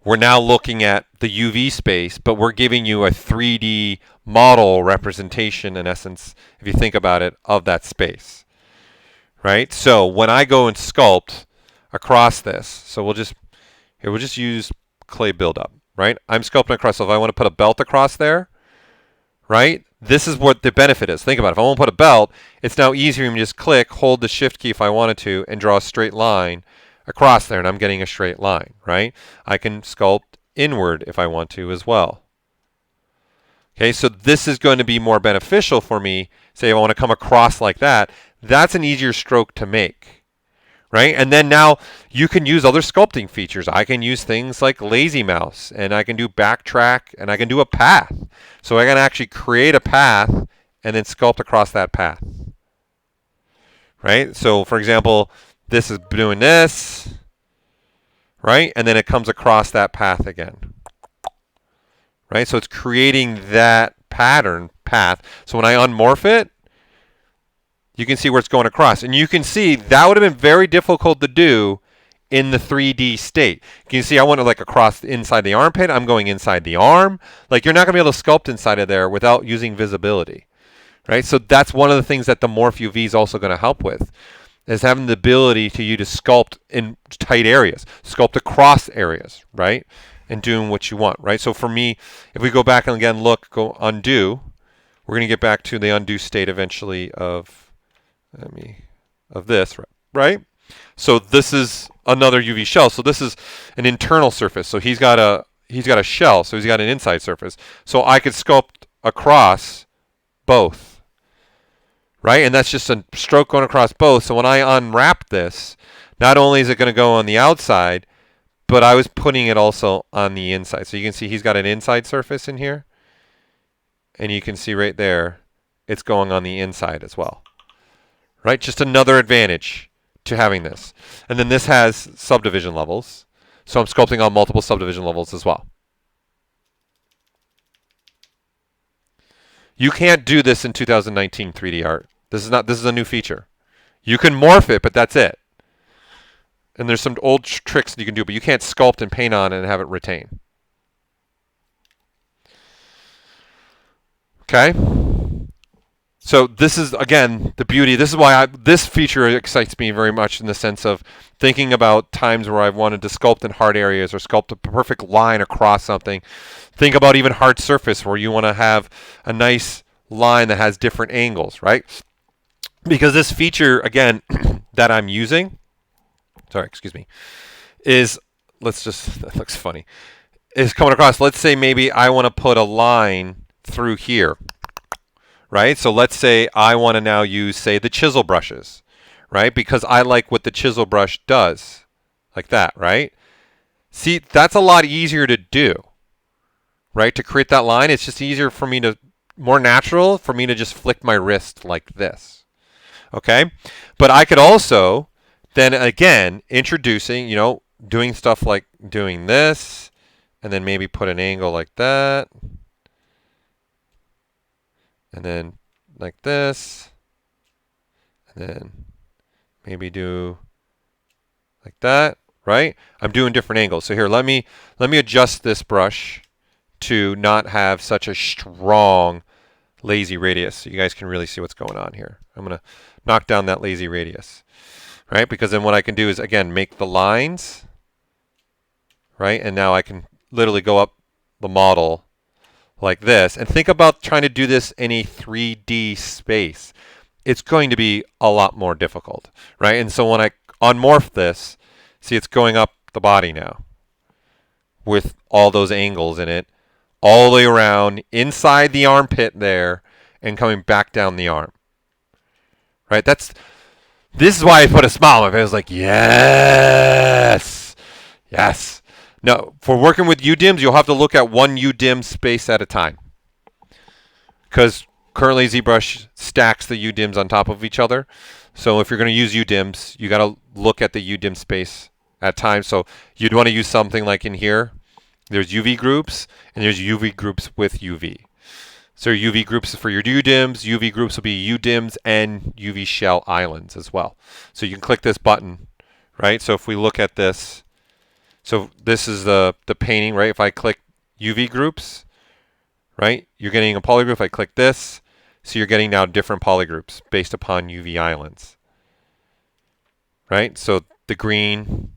we're now looking at the UV space, but we're giving you a 3D model representation, in essence, if you think about it, of that space, right? So when I go and sculpt across this, so we'll just use clay buildup, right? I'm sculpting across, so if I want to put a belt across there, right? This is what the benefit is. Think about it. If I want to put a belt, it's now easier to just click, hold the shift key if I wanted to, and draw a straight line across there, and I'm getting a straight line, right? I can sculpt inward if I want to as well. Okay, so this is going to be more beneficial for me. Say I want to come across like that. That's an easier stroke to make, right? And then now you can use other sculpting features. I can use things like lazy mouse, and I can do backtrack, and I can do a path. So I can actually create a path and then sculpt across that path, right? So for example, this is doing this, right? And then it comes across that path again, right? So it's creating that path. So when I unmorph it, you can see where it's going across. And you can see that would have been very difficult to do in the 3D state. You can see I want to like across inside the armpit. I'm going inside the arm. Like you're not going to be able to sculpt inside of there without using visibility, right? So that's one of the things that the Morph UV is also going to help with, is having the ability to you to sculpt in tight areas, sculpt across areas, right? And doing what you want, right? So for me, if we go back and again look, go undo, we're going to get back to the undo state eventually of this, right? So this is another UV shell. So this is an internal surface. So he's got a shell, so he's got an inside surface. So I could sculpt across both, right? And that's just a stroke going across both. So when I unwrap this, not only is it going to go on the outside, but I was putting it also on the inside. So you can see he's got an inside surface in here. And you can see right there, it's going on the inside as well, right? Just another advantage to having this. And then this has subdivision levels. So I'm sculpting on multiple subdivision levels as well. You can't do this in 2019 3D art. This is a new feature. You can morph it, but that's it. And there's some old tricks that you can do, but you can't sculpt and paint on it and have it retain. Okay? So this is, again, the beauty. This is why this feature excites me very much in the sense of thinking about times where I've wanted to sculpt in hard areas or sculpt a perfect line across something. Think about even hard surface where you want to have a nice line that has different angles, right? Because this feature, again, that I'm using, is, that looks funny, is coming across. Let's say maybe I want to put a line through here. Right? So let's say I want to now use, say, the chisel brushes, right? Because I like what the chisel brush does, like that, right? See, that's a lot easier to do, right? To create that line, it's just easier for me to, more natural for me to just flick my wrist like this, okay? But I could also, then again, introducing, doing stuff like doing this, and then maybe put an angle like that. And then like this, and then maybe do like that, right? I'm doing different angles. So here, let me adjust this brush to not have such a strong lazy radius, so you guys can really see what's going on here. I'm going to knock down that lazy radius, right? Because then what I can do is, again, make the lines, right? And now I can literally go up the model like this, and think about trying to do this in a 3D space. It's going to be a lot more difficult, right? And so when I unmorph this, see, it's going up the body now with all those angles in it, all the way around inside the armpit there, and coming back down the arm, right? This is why I put a smile on my face. I was like, yes, yes. Now, for working with UDIMs, you'll have to look at one UDIM space at a time. Because currently ZBrush stacks the UDIMs on top of each other. So if you're going to use UDIMs, you got to look at the UDIM space at times. So you'd want to use something like in here. There's UV groups, and there's UV groups with UV. So UV groups for your UDIMs, UV groups will be UDIMs and UV shell islands as well. So you can click this button, right? So if we look at this, so this is the painting, right? If I click UV groups, right, you're getting a polygroup. If I click this, so you're getting now different polygroups based upon UV islands, right? So the green,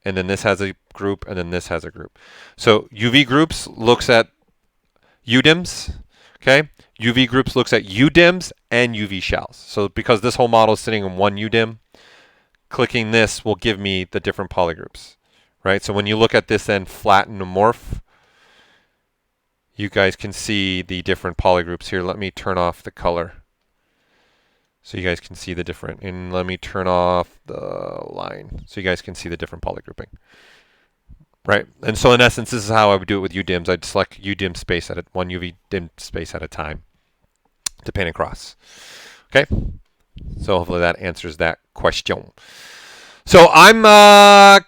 and then this has a group, and then this has a group. So UV groups looks at UDIMs, okay? UV groups looks at UDIMs and UV shells. So because this whole model is sitting in one UDIM, clicking this will give me the different polygroups, right? So when you look at this then flatten and morph, you guys can see the different polygroups here. Let me turn off the color so you guys can see the different, and let me turn off the line so you guys can see the different polygrouping, right? And so in essence, this is how I would do it with UDIMs. I'd select UDIM space at one UV dim space at a time to paint across. Okay, so hopefully that answers that question. So I'm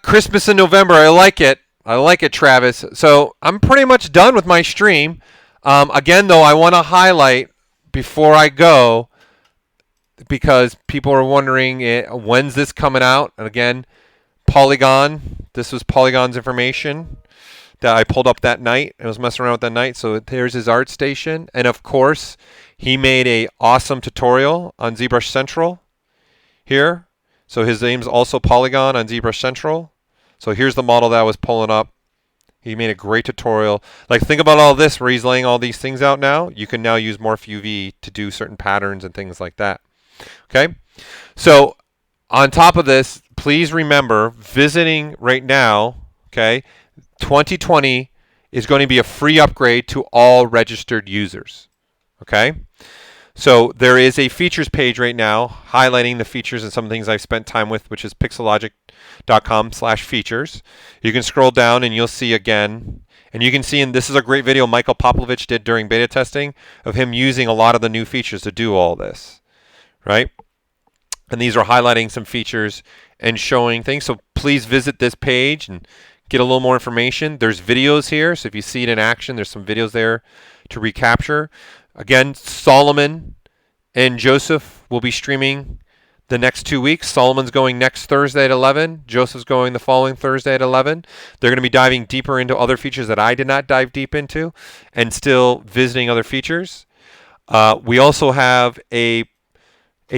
Christmas in November. I like it. I like it, Travis. So I'm pretty much done with my stream. Again, though, I want to highlight before I go, because people are wondering when's this coming out. And again, Polygon. This was Polygon's information that I pulled up that night. I was messing around with that night. So there's his art station. And of course, he made a awesome tutorial on ZBrush Central here. So his name's also Polygon on ZBrush Central. So here's the model that I was pulling up. He made a great tutorial. Like, think about all this where he's laying all these things out now. You can now use Morph UV to do certain patterns and things like that. Okay? So on top of this, please remember, visiting right now, okay, 2020 is going to be a free upgrade to all registered users. Okay? So there is a features page right now highlighting the features and some things I've spent time with, which is pixelogic.com/features. You can scroll down and you'll see again, and you can see, and this is a great video Michael Popovich did during beta testing of him using a lot of the new features to do all this, right? And these are highlighting some features and showing things. So please visit this page and get a little more information. There's videos here, so if you see it in action, there's some videos there to recapture. Again, Solomon and Joseph will be streaming the next 2 weeks. Solomon's going next Thursday at 11. Joseph's going the following Thursday at 11. They're going to be diving deeper into other features that I did not dive deep into and still visiting other features. We also have a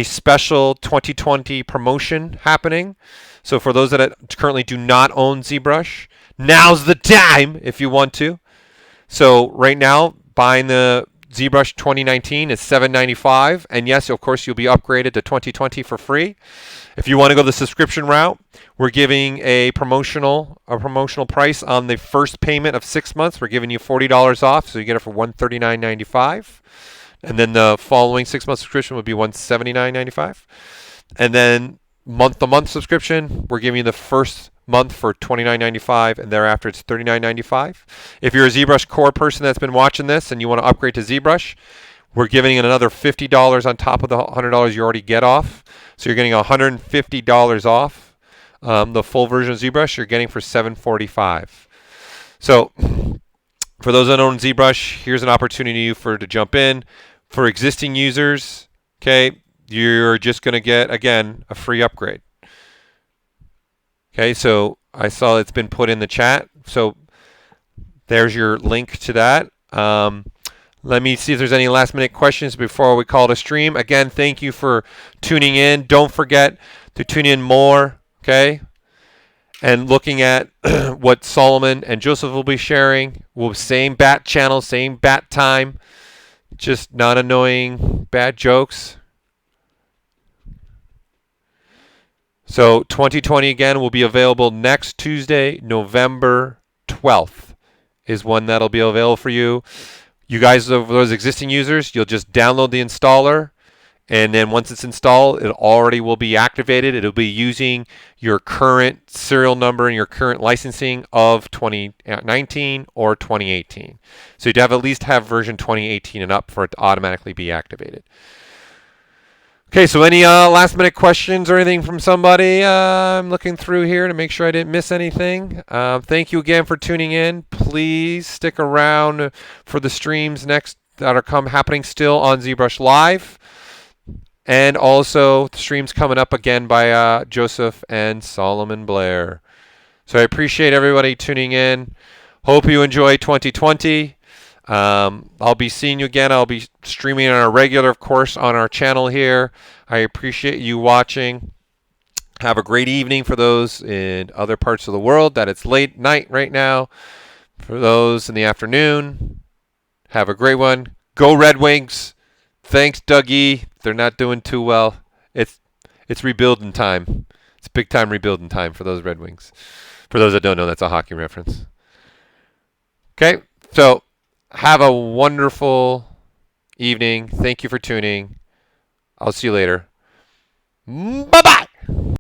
special 2020 promotion happening. So for those that currently do not own ZBrush, now's the time if you want to. So right now, buying the ZBrush 2019 is $7.95, and yes, of course, you'll be upgraded to 2020 for free. If you want to go the subscription route, we're giving a promotional price on the first payment of 6 months. We're giving you $40 off, so you get it for $139.95, and then the following 6 month subscription would be $179.95, and then month-to-month subscription, we're giving you the first month for $29.95, and thereafter it's $39.95. If you're a ZBrush core person that's been watching this and you want to upgrade to ZBrush, we're giving it another $50 on top of the $100 you already get off. So you're getting $150 off. The full version of ZBrush you're getting for $745. So for those that own ZBrush, here's an opportunity to jump in. For existing users, okay, you're just going to get, again, a free upgrade. Okay, so I saw it's been put in the chat. So there's your link to that. Let me see if there's any last minute questions before we call it a stream. Again, thank you for tuning in. Don't forget to tune in more, okay? And looking at what Solomon and Joseph will be sharing. Same bat channel, same bat time. Just not annoying bad jokes. So 2020 again will be available next Tuesday, November 12th is when that'll be available for you. You guys, those existing users, you'll just download the installer And then once it's installed, it already will be activated. It'll be using your current serial number and your current licensing of 2019 or 2018. So you'd have at least have version 2018 and up for it to automatically be activated. Okay, so any last minute questions or anything from somebody? I'm looking through here to make sure I didn't miss anything. Thank you again for tuning in. Please stick around for the streams next that are happening still on ZBrush Live. And also the streams coming up again by Joseph and Solomon Blair. So I appreciate everybody tuning in. Hope you enjoy 2020. I'll be seeing you again. I'll be streaming on a regular, of course, on our channel here. I appreciate you watching. Have a great evening for those in other parts of the world that it's late night right now. For those in the afternoon, have a great one. Go Red Wings. Thanks, Dougie. They're not doing too well. It's rebuilding time. It's big time rebuilding time for those Red Wings. For those that don't know, that's a hockey reference. Okay, so have a wonderful evening. Thank you for tuning. I'll see you later. Bye-bye.